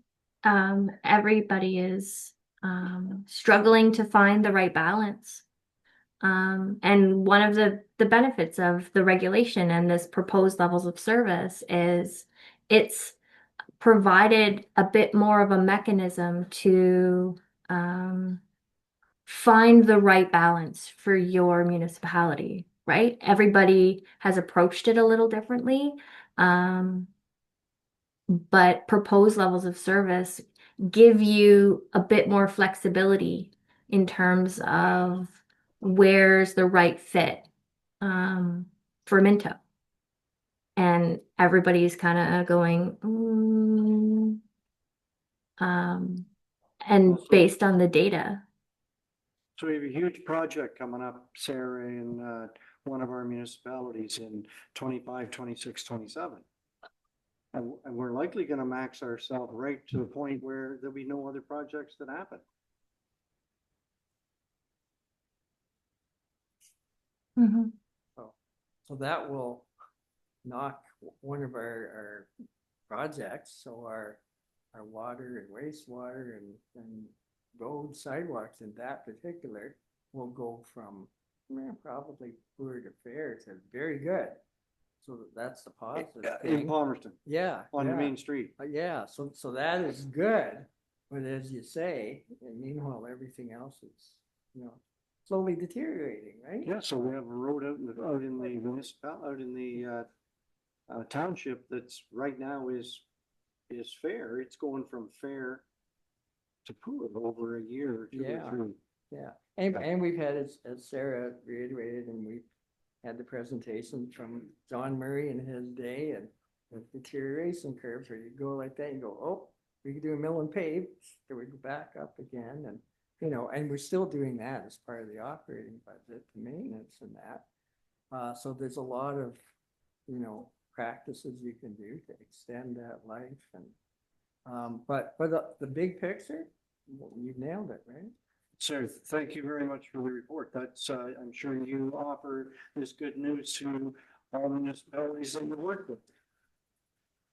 O: Everybody is struggling to find the right balance. And one of the benefits of the regulation and this proposed levels of service is it's provided a bit more of a mechanism to find the right balance for your municipality, right? Everybody has approached it a little differently. But proposed levels of service give you a bit more flexibility in terms of where's the right fit for Minto. And everybody's kind of going, and based on the data.
P: So we have a huge project coming up, Sarah, in one of our municipalities in 25, 26, 27. And we're likely gonna max ourselves right to the point where there'll be no other projects that happen.
J: So that will knock one of our projects, so our water and wastewater and road sidewalks in that particular will go from probably poor to fair to very good. So that's the positive
P: In
J: thing.
P: Palmerston,
J: Yeah.
P: on the
J: yeah.
P: main street.
J: Yeah, so that is good, but as you say, and meanwhile, everything else is, slowly deteriorating, right?
P: Yeah, so we have a road out in the municipal, out in the township that's right now is fair. It's going from fair to poor over a year or two
J: Yeah.
P: or three.
J: Yeah, and we've had, as Sarah reiterated, and we've had the presentation from John Murray in his day, and the deterioration curves where you go like that, and go, oh, we could do a mill and pave, then we go back up again, and, and we're still doing that as part of the operating budget, the maintenance and that. So there's a lot of, practices you can do to extend that life, and, but the big picture, you've nailed it, right?
P: Sir, thank you very much for the report. That's, I'm sure you offer this good news to all municipalities that you work with.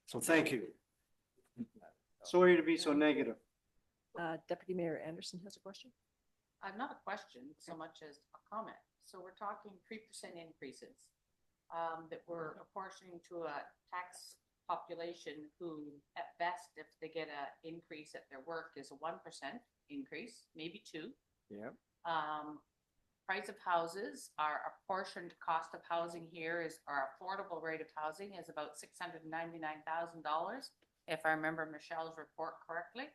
P: So thank you. Sorry to be so negative.
N: Deputy Mayor Anderson has a question.
A: Not a question so much as a comment. So we're talking 3% increases that we're apportioning to a tax population who, at best, if they get an increase at their work, is a 1% increase, maybe 2%.
J: Yeah.
A: Price of houses, our apportioned cost of housing here is, our affordable rate of housing is about $699,000, if I remember Michelle's report correctly.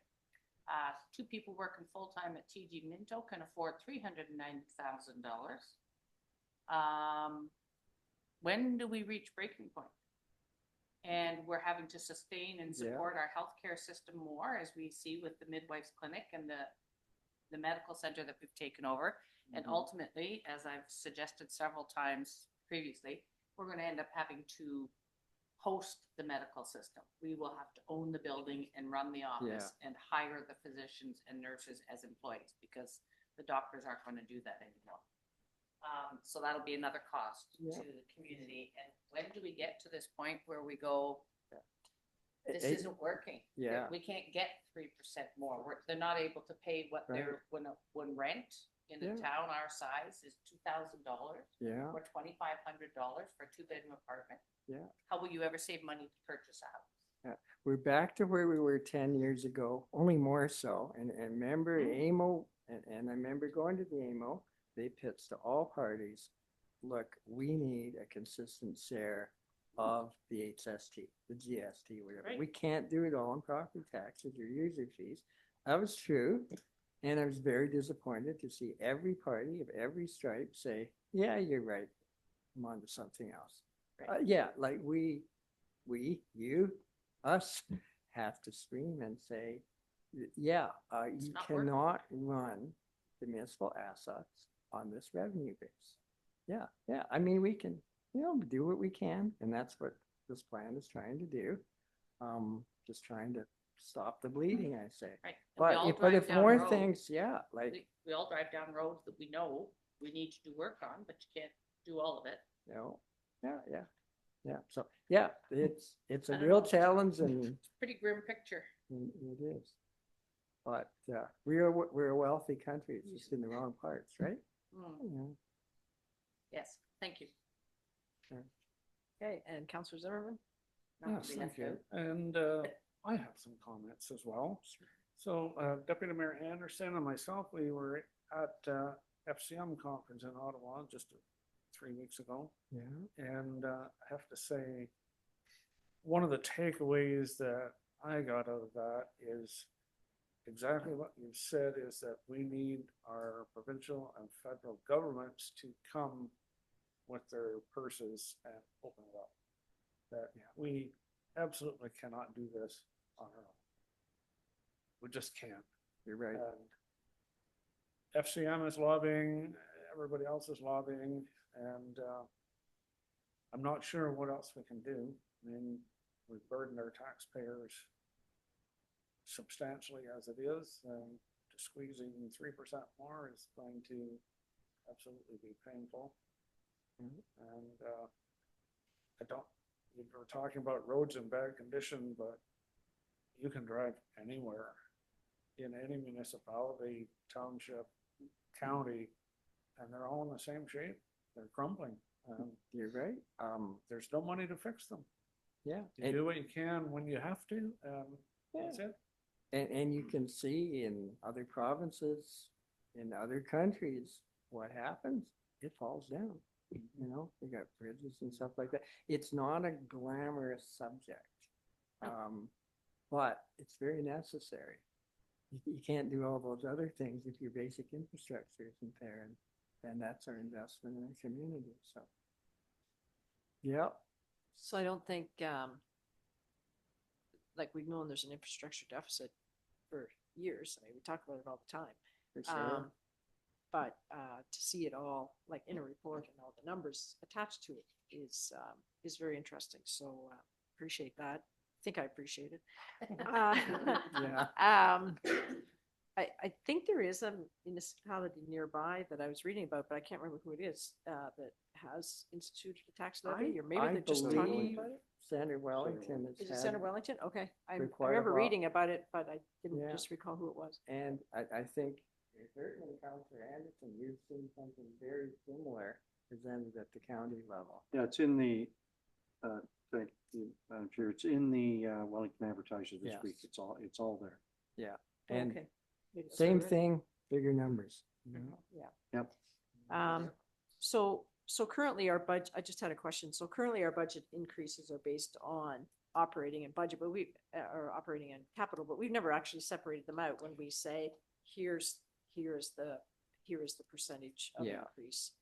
A: 2 people working full-time at TG Minto can afford $390,000. When do we reach breaking point? And we're having to sustain and support our healthcare system more, as we see with the midwife's clinic and the medical center that we've taken over. And ultimately, as I've suggested several times previously, we're going to end up having to host the medical system. We will have to own the building and run the office and hire the physicians and nurses as employees, because the doctors aren't going to do that anymore. So that'll be another cost to the community. And when do we get to this point where we go, this isn't working?
J: Yeah.
A: We can't get 3% more. They're not able to pay what they're, when rent in a town our size is $2,000
J: Yeah.
A: or $2,500 for a 2-bedroom apartment.
J: Yeah.
A: How will you ever save money to purchase a house?
J: Yeah. We're back to where we were 10 years ago, only more so. And remember AMO, and I remember going to the AMO, they pitched to all parties, look, we need a consistent share of the HST, the GST, whatever.
A: Right.
J: We can't do it all on property taxes or user fees. That was true. And I was very disappointed to see every party of every stripe say, yeah, you're right. I'm on to something else.
A: Right.
J: Like we, you, us have to scream and say, you cannot run the municipal assets on this revenue base. Yeah. I mean, we can, do what we can, and that's what this plan is trying to do. Just trying to stop the bleeding, I say.
A: Right. And we all
J: But
A: drive
J: if
A: down
J: more
A: roads.
J: things,
A: We all drive down roads that we know we need to do work on, but you can't do all of it.
J: Yeah. So, it's a
A: I don't
J: real
A: know.
J: challenge, and
A: It's a pretty grim picture.
J: it is. But we're a wealthy country, it's just in the wrong parts, right?
A: Mm. Yes, thank you.
N: Okay, and Councillor Zimmerman?
L: Yes, thank you. And I have some comments as well. So Deputy Mayor Anderson and myself, we were at FCM conference in Ottawa just 3 weeks ago.
J: Yeah.
L: And I have to say, one of the takeaways that I got out of that is exactly what you said, is that we need our provincial and federal governments to come with their purses and open it up. That we absolutely cannot do this on our own. We just can't.
J: You're right.
L: And FCM is lobbying, everybody else is lobbying, and I'm not sure what else we can do. I mean, we've burdened our taxpayers substantially as it is, and squeezing 3% more is going to absolutely be painful. And I don't, we were talking about roads in bad condition, but you can drive anywhere in any municipality, township, county, and they're all in the same shape. They're crumbling.
J: You're right.
L: There's no money to fix them.
J: Yeah.
L: You do what you can when you have to. That's it.
J: And you can see in other provinces, in other countries, what happens, it falls down. You know, you got bridges and stuff like that. It's not a glamorous subject, but it's very necessary. You can't do all those other things if your basic infrastructure isn't there, and that's our investment in the community. So, yeah.
N: So I don't think, like we've known there's an infrastructure deficit for years. I mean, we talk about it all the time.
J: For sure.
N: But to see it all like in a report and all the numbers attached to it is very interesting. So appreciate that. I think I appreciate it.
J: Yeah.
N: I think there is a municipality nearby that I was reading about, but I can't remember who it is that has instituted a tax levy, or maybe they're just talking about it.
J: Center Wellington
N: Is it Center Wellington? Okay, I
J: quite a
N: remember
J: while.
N: reading about it, but I didn't
J: Yeah.
N: just recall who it was.
J: And I think certainly Councillor Anderson, you've seen something very similar presented at the county level.
P: Yeah, it's in the, thank you, Madam Chair, it's in the Wellington Advertiser this
J: Yes.
P: week. It's all there.
J: Yeah. And
N: Okay. Maybe that's
J: same
N: what it is.
J: thing, bigger numbers. you know?
N: Yeah.
P: Yep.
N: So currently our budget, I just had a question. So currently our budget increases are based on operating and budget, but or operating and capital, but we've never actually separated them out when we say, here is the percentage of
J: Yeah.
N: increase.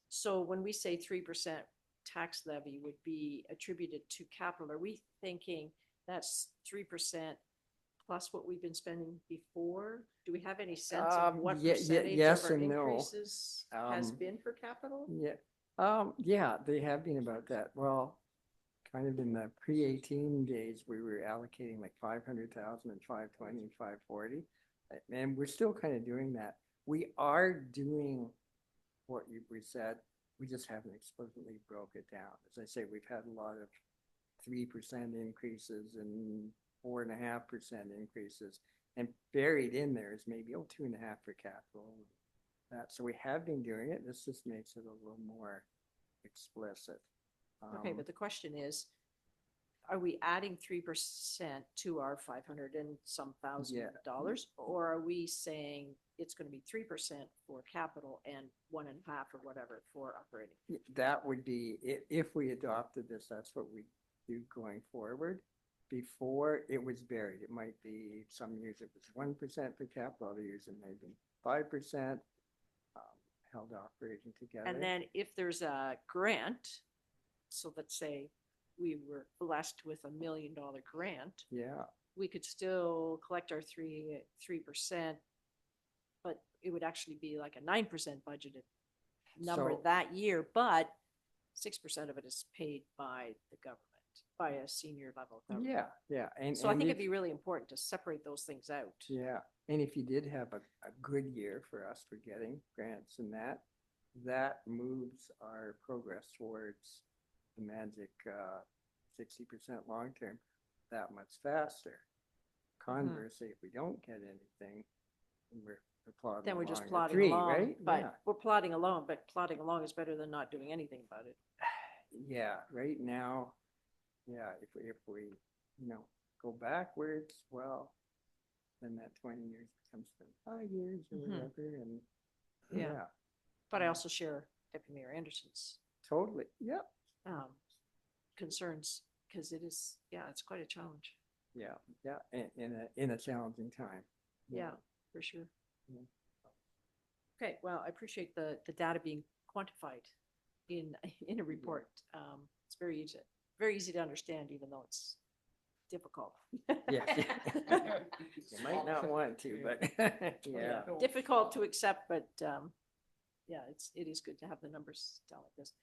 N: So when we say 3% tax levy would be attributed to capital, are we thinking that's 3% plus what we've been spending before? Do we have any sense of what percentage
J: yes
N: of our
J: and no.
N: increases has been for capital?
J: Yeah. Yeah, they have been about that. Well, kind of in the pre-18 days, we were allocating like 500,000 and 520 and 540. And we're still kind of doing that. We are doing what we said, we just haven't explicitly broke it down. As I say, we've had a lot of 3% increases and 4.5% increases, and buried in there is maybe 2.5 for capital. So we have been doing it. This just makes it a little more explicit.
N: Okay, but the question is, are we adding 3% to our 500 and some thousand dollars? Or are we saying it's going to be 3% for capital and 1.5 or whatever for operating?
J: That would be, if we adopted this, that's what we do going forward. Before, it was buried. It might be, some years it was 1% for capital, other years it may be 5%, held operating together.
N: And then if there's a grant, so let's say we were blessed with $1 million grant,
J: Yeah.
N: we could still collect our 3%, but it would actually be like a 9% budgeted number
J: So-
N: that year, but 6% of it is paid by the government, by a senior level government.
J: Yeah. And
N: So I think
J: if-
N: it'd be really important to separate those things out.
J: Yeah, and if you did have a good year for us for getting grants and that moves our progress towards the magic 60% long-term that much faster. Conversely, if we don't get anything, and we're plodding
N: then we're just
J: along at
N: plodding
J: 3,
N: along,
J: right?
N: but
J: Yeah.
N: we're plodding along, but plodding along is better than not doing anything about it.
J: Yeah, right now, yeah, if we, go backwards, well, then that 20 years becomes 5 years or
N: Mhm.
J: whatever, and
N: Yeah.
J: yeah,
N: But I also share Deputy Mayor Anderson's
J: totally, yep.
N: concerns, because it is, yeah, it's quite a challenge.
J: Yeah, yeah, in a challenging time.
N: Yeah, for sure.
J: Yeah.
N: Okay, well, I appreciate the data being quantified in, in a report. It's very easy to understand, even though it's difficult.
J: Yeah. You might not want to, but yeah.
N: Difficult to accept, but, yeah, it is good to have the numbers down like this.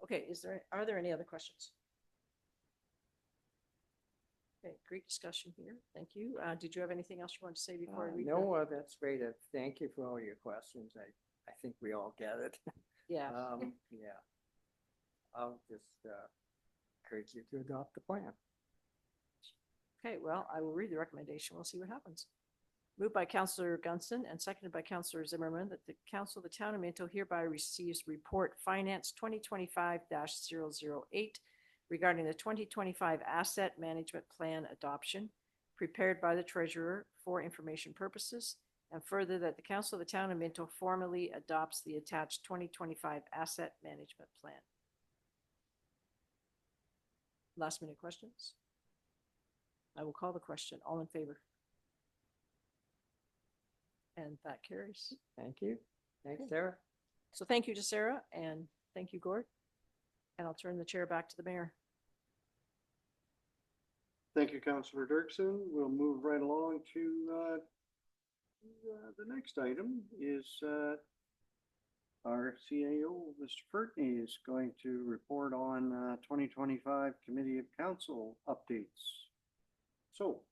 N: Okay, are there any other questions? Okay, great discussion here. Thank you. Did you have anything else you want to say before I read?
J: No, that's great. Thank you for all your questions. I think we all get it.
N: Yeah.
J: Yeah. I'll just encourage you to adopt the plan.
N: Okay, well, I will read the recommendation. We'll see what happens. Moved by Councillor Gunston and seconded by Councillor Zimmerman that the Council of the Town of Minto hereby receives report Finance 2025-008 regarding the 2025 Asset Management Plan adoption prepared by the Treasurer for information purposes, and further that the Council of the Town of Minto formally adopts the attached 2025 Asset Management Plan. Last minute questions? I will call the question. All in favor? And that carries.
J: Thank you. Thanks, Sarah.
N: So thank you to Sarah and thank you, Gord. And I'll turn the chair back to the mayor.
B: Thank you, Councillor Dirksen. We'll move right along to the next item is our CAO, Mr. Furtney, is going to report on 2025 Committee of Council updates. So.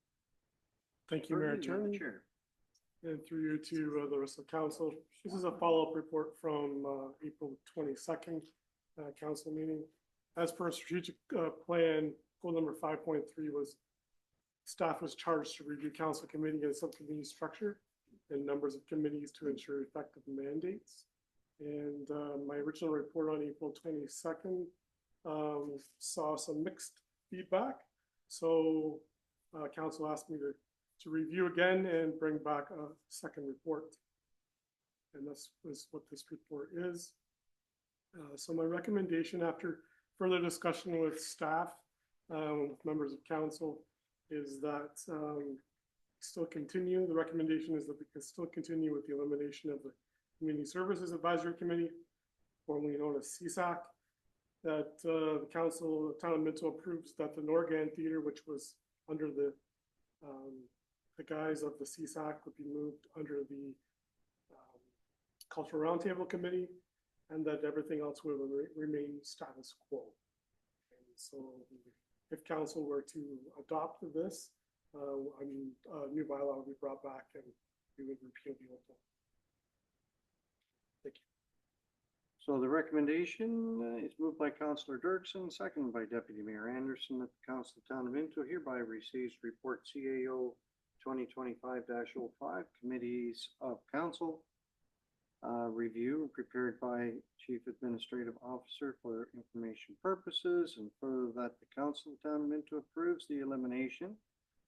H: Thank you, Mayor
B: Furtney, you have the
H: Turner.
B: chair.
H: And through you to the rest of council. This is a follow-up report from April 22nd council meeting. As per strategic plan, goal number 5.3 was staff was charged to review council committee and subcommittee structure and numbers of committees to ensure effective mandates. And my original report on April 22nd saw some mixed feedback. So council asked me to review again and bring back a second report. And this is what this report is. So my recommendation after further discussion with staff, members of council, is that still continue. The recommendation is that we can still continue with the elimination of the Community Services Advisory Committee, formerly known as CSAC. That the council of Town of Minto approves that the Norgan Theatre, which was under the guise of the CSAC, would be moved under the Cultural Roundtable Committee, and that everything else will remain status quo. And so if council were to adopt this, a new bylaw would be brought back and we would repeal the old one. Thank you.
B: So the recommendation is moved by Councillor Dirksen, seconded by Deputy Mayor Anderson, that the Council of Town of Minto hereby receives report CAO 2025-05 Committees of Council review prepared by Chief Administrative Officer for information purposes, and further that the Council of Town of Minto approves the elimination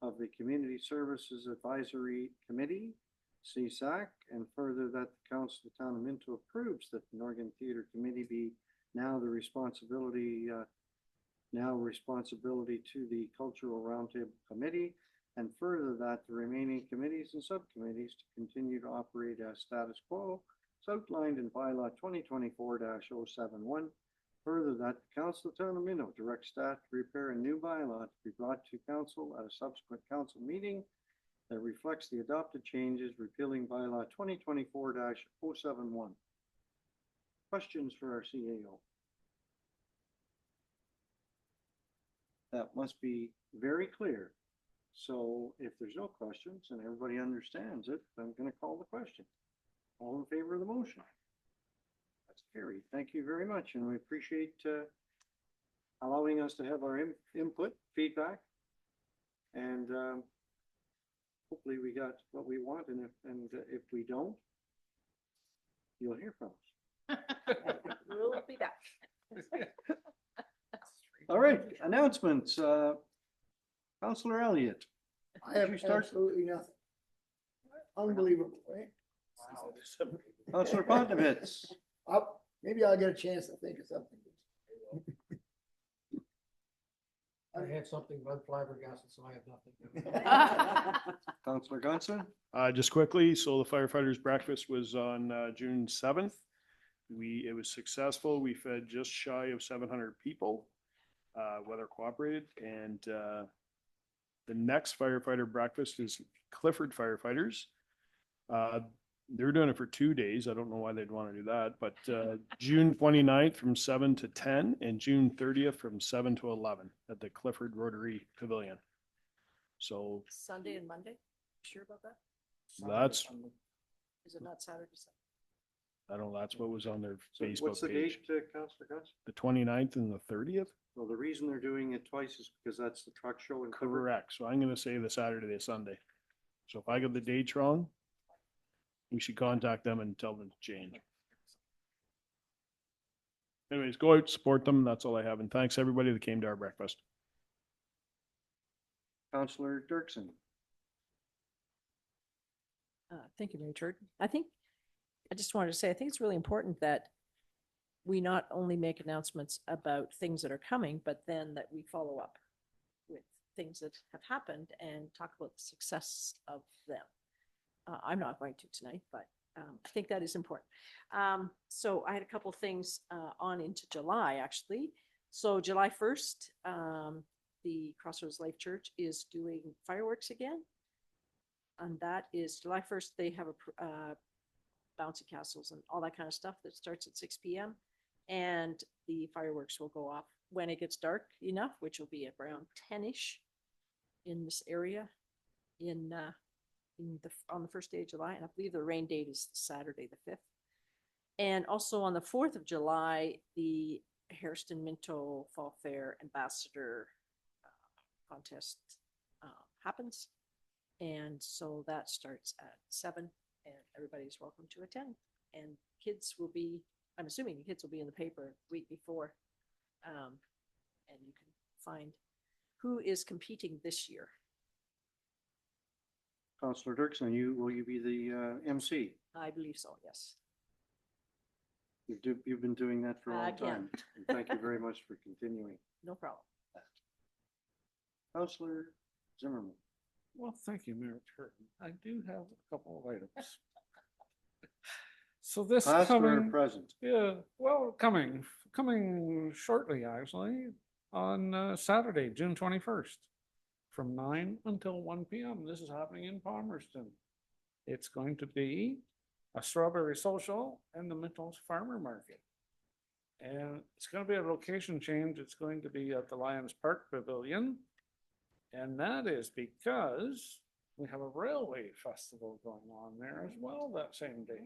B: of the Community Services Advisory Committee, CSAC, and further that the Council of Town of Minto approves that the Norgan Theatre Committee be now the responsibility to the Cultural Roundtable Committee, and further that the remaining committees and subcommittees to continue to operate as status quo, as outlined in bylaw 2024-071. Further that the Council of Town of Minto directs staff to prepare a new bylaw to be brought to council at a subsequent council meeting that reflects the adopted changes, repealing bylaw 2024-071. Questions for our CAO? That must be very clear. So if there's no questions and everybody understands it, I'm going to call the question. All in favor of the motion? That's carried. Thank you very much. And we appreciate allowing us to have our input, feedback. And
P: hopefully we got what we want, and if we don't, you'll hear from us.
N: We'll be back.
P: All right, announcements, Counselor Elliott.
C: I
P: Did
C: have
P: you start?
C: absolutely nothing. Unbelievable, right?
P: Counselor Pontovitz.
C: Maybe I'll get a chance to think of something.
M: I had something, but I'm flabbergasted, so I have nothing.
P: Counselor Gunson.
Q: Just quickly, so the firefighters breakfast was on June 7th. It was successful. We fed just shy of 700 people. Weather cooperated, and the next firefighter breakfast is Clifford firefighters. They're doing it for 2 days. I don't know why they'd want to do that, but June 29th from 7 to 10 and June 30th from 7 to 11 at the Clifford Rotary Pavilion. So
N: Sunday and Monday? Sure about that?
Q: that's,
N: Is it not Saturday?
Q: I don't know, that's what was on their
P: So
Q: Facebook
P: what's the
Q: page.
P: date, Counselor Gunson?
Q: The 29th and the 30th?
P: Well, the reason they're doing it twice is because that's the truck show in Clifford.
Q: Correct. So I'm gonna say the Saturday or Sunday. So if I get the dates wrong, we should contact them and tell them to change. Anyways, go out, support them. That's all I have. And thanks everybody that came to our breakfast.
P: Counselor Dirksen.
N: Thank you, Richard. I just wanted to say, I think it's really important that we not only make announcements about things that are coming, but then that we follow up with things that have happened and talk about the success of them. I'm not going to tonight, but I think that is important. So I had a couple things on into July, actually. So July 1st, the Crossroads Life Church is doing fireworks again. And that is July 1st. They have a bouncy castles and all that kind of stuff that starts at 6 p.m. And the fireworks will go off when it gets dark enough, which will be around 10-ish in this area on the first day of July. And I believe the rain date is Saturday, the 5th. And also on the 4th of July, the Hairston Minto Fall Fair Ambassador contest happens. And so that starts at 7 and everybody's welcome to attend. And kids will be, I'm assuming the kids will be in the paper the week before. And you can find who is competing this year.
P: Counselor Dirksen, will you be the MC?
N: I believe so, yes.
P: You've been doing that for a long
N: Again.
P: time. And thank you very much for continuing.
N: No problem.
P: Counselor Zimmerman.
L: Well, thank you, Mayor Turton. I do have a couple of items. So this
P: Past or
L: coming,
P: present?
L: yeah, well, coming shortly, actually, on Saturday, June 21st, from 9 until 1 p.m. This is happening in Palmerston. It's going to be a strawberry social and the Minto's Farmer Market. And it's going to be a location change. It's going to be at the Lions Park Pavilion. And that is because we have a railway festival going on there as well that same day.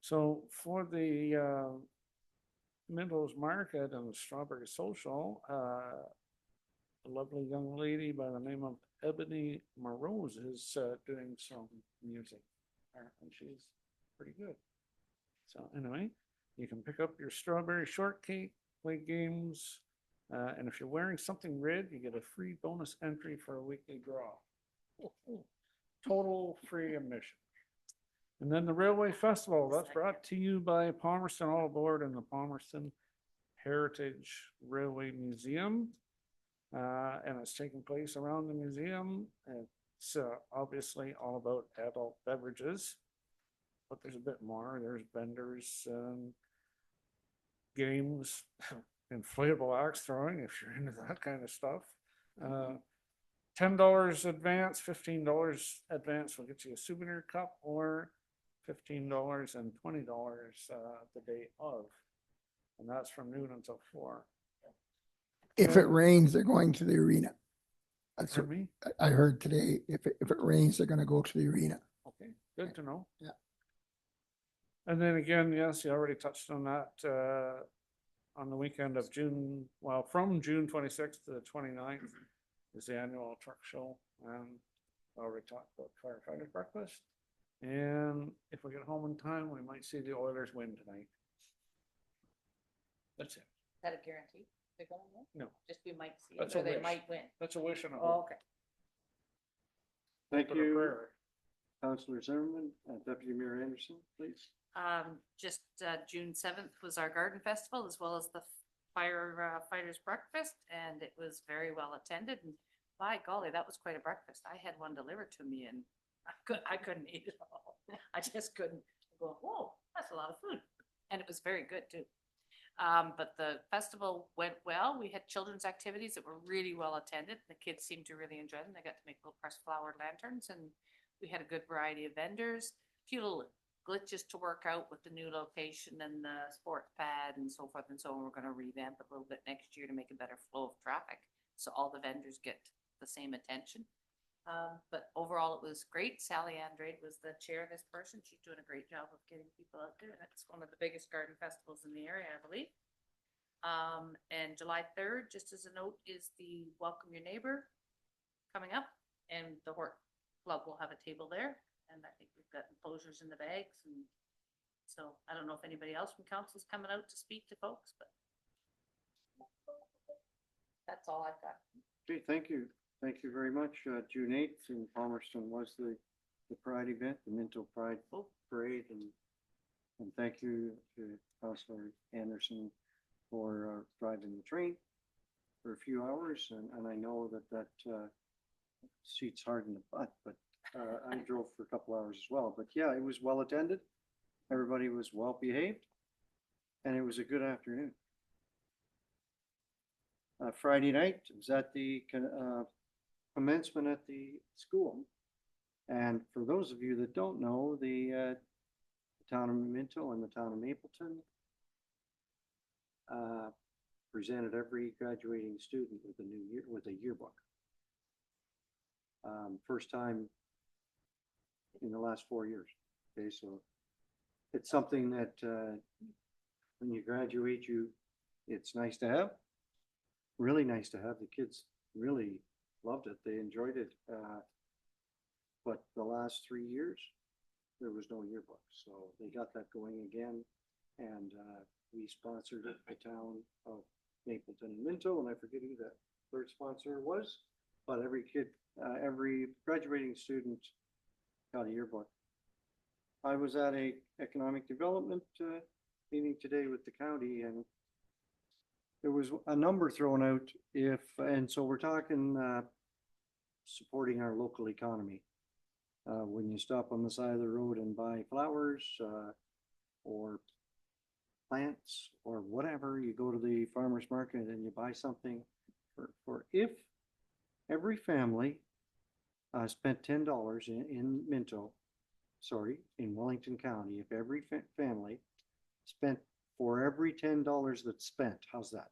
L: So for the Minto's Market and the Strawberry Social, a lovely young lady by the name of Ebony Morose is doing some music. And she's pretty good. So anyway, you can pick up your strawberry shortcake, play games, and if you're wearing something red, you get a free bonus entry for a weekly draw. Total free admission. And then the Railway Festival, that's brought to you by Palmerston All Aboard and the Palmerston Heritage Railway Museum. And it's taking place around the museum. It's obviously all about adult beverages, but there's a bit more. There's vendors, games, inflatable axe throwing, if you're into that kind of stuff. $10 advance, $15 advance will get you a souvenir cup, or $15 and $20 the day of. And that's from noon until 4.
C: If it rains, they're going to the arena. That's what
L: Pardon me?
C: I heard today. If it rains, they're gonna go to the arena.
L: Okay, good to know.
C: Yeah.
L: And then again, yes, you already touched on that, on the weekend of June, well, from June 26th to the 29th is the annual truck show. And Already talked about firefighters breakfast. And if we get home in time, we might see the Oilers win tonight. That's it.
A: Is that a guarantee? They're going to win?
L: No,
A: Just we might see
L: That's
A: it, or
L: a
A: they
L: wish.
A: might win.
L: that's a wish and a
A: Oh,
L: hope.
A: okay.
P: Thank
L: Hope and a
P: you,
L: prayer.
P: Councillor Zimmerman. Deputy Mayor Anderson, please.
A: Just June 7th was our garden festival as well as the firefighters breakfast, and it was very well attended. And by golly, that was quite a breakfast. I had one delivered to me, and I couldn't eat it all. I just couldn't go. Whoa, that's a lot of food, and it was very good too. But the festival went well. We had children's activities that were really well attended. The kids seemed to really enjoy them. They got to make little pressed flower lanterns, and we had a good variety of vendors. A few little glitches to work out with the new location and the sports pad and so forth and so on. We're going to revamp it a little bit next year to make a better flow of traffic, so all the vendors get the same attention. But overall, it was great. Sally Andrade was the chair of this person. She's doing a great job of getting people out there. And it's one of the biggest garden festivals in the area, I believe. And July 3rd, just as a note, is the Welcome Your Neighbor coming up. And the Hort Club will have a table there. And I think we've got enclosures in the bags. And so I don't know if anybody else from council is coming out to speak to folks, but that's all I've got.
P: Okay, thank you. Thank you very much. June 8th in Palmerston was the Pride event, the Minto Pride Parade, and thank you to Councillor Anderson for driving the train for a few hours, and I know that seat's hard in the butt, but I drove for a couple hours as well. But yeah, it was well attended. Everybody was well behaved, and it was a good afternoon. Friday night was at the commencement at the school. And for those of you that don't know, the town of Minto and the town of Mapleton presented every graduating student with a yearbook. First time in the last 4 years. Okay, so it's something that when you graduate, it's nice to have. Really nice to have. The kids really loved it. They enjoyed it. But the last 3 years, there was no yearbook. So they got that going again. And we sponsored it, the town of Mapleton and Minto, and I forget who that third sponsor was. But every kid, every graduating student got a yearbook. I was at a economic development meeting today with the county, and there was a number thrown out and so we're talking supporting our local economy. When you stop on the side of the road and buy flowers or plants or whatever, you go to the farmer's market and you buy something for if every family spent $10 in Minto, in Wellington County, if every family spent for every $10 that's spent, how's that?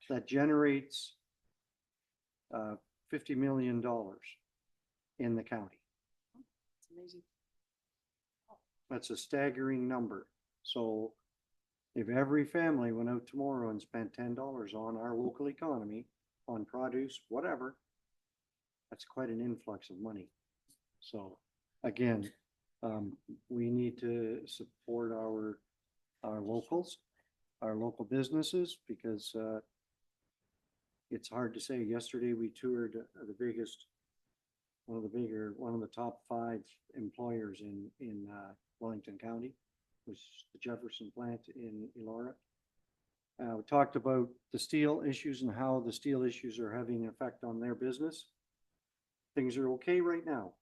P: That generates $50 million in the county.
A: It's amazing.
P: That's a staggering number. So if every family went out tomorrow and spent $10 on our local economy, on produce, whatever, that's quite an influx of money. So again, we need to support our locals, our local businesses, because it's hard to say. Yesterday we toured one of the top 5 employers in Wellington County, was the Jefferson plant in Elora. We talked about the steel issues and how the steel issues are having an effect on their business. Things are okay right now.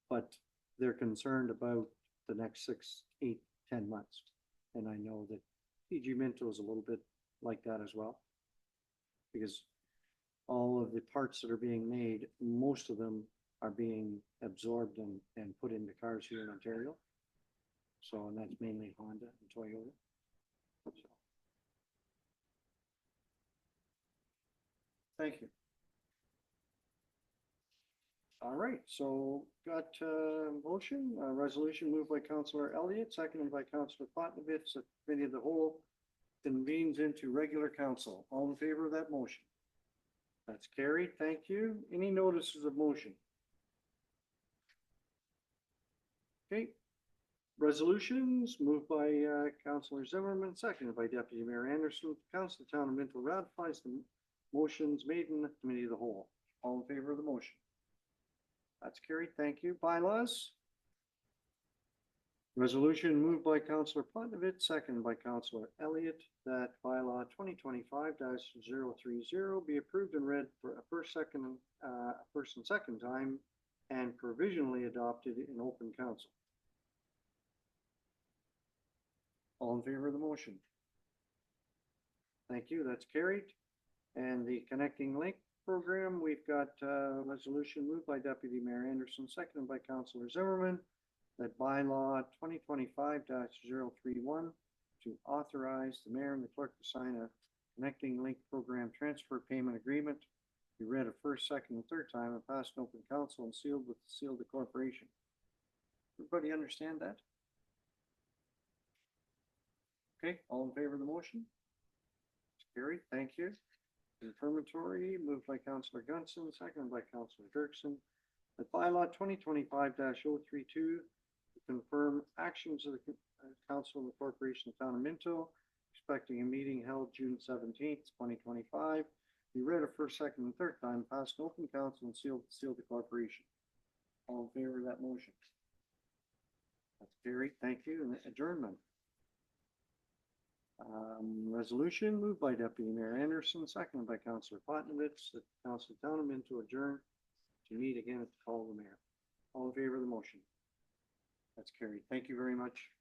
P: But they're concerned about the next 6, 8, 10 months. And I know that PG Minto is a little bit like that as well, because all of the parts that are being made, most of them are being absorbed and put into cars here in Ontario. So, and that's mainly Honda and Toyota. So. Thank you. All right, so got a motion, a resolution moved by Councillor Elliott, seconded by Councillor Potnovich, that committee of the whole convenes into regular council. All in favor of that motion? That's carried. Thank you. Any notices of motion? Okay. Resolutions moved by Councillor Zimmerman, seconded by Deputy Mayor Anderson. Council of Town of Minto ratifies the motions made in the committee of the whole. All in favor of the motion? That's carried. Thank you. Bylaws. Resolution moved by Councillor Putnavit, seconded by Councillor Elliott, that bylaw 2025-030 be approved and read for a first and second time and provisionally adopted in open council. All in favor of the motion? Thank you. That's carried. And the Connecting Link program, we've got a resolution moved by Deputy Mayor Anderson, seconded by Councillor Zimmerman, that bylaw 2025-031 to authorize the mayor and the clerk to sign a Connecting Link program transfer payment agreement be read a first, second, and third time and passed in open council and sealed with the seal of the corporation. Everybody understand that? Okay, all in favor of the motion? It's carried. Thank you. Confirmatory moved by Councillor Gunson, seconded by Councillor Dirksen, that bylaw 2025-032 to confirm actions of the Council of the Corporation of Town of Minto, expecting a meeting held June 17th, 2025, be read a first, second, and third time, passed in open council and sealed the corporation. All in favor of that motion? That's carried. Thank you. And adjournment. Resolution moved by Deputy Mayor Anderson, seconded by Councillor Potnovich, that Council of Town of Minto adjourn to meet again at the call of the mayor. All in favor of the motion? That's carried. Thank you very much.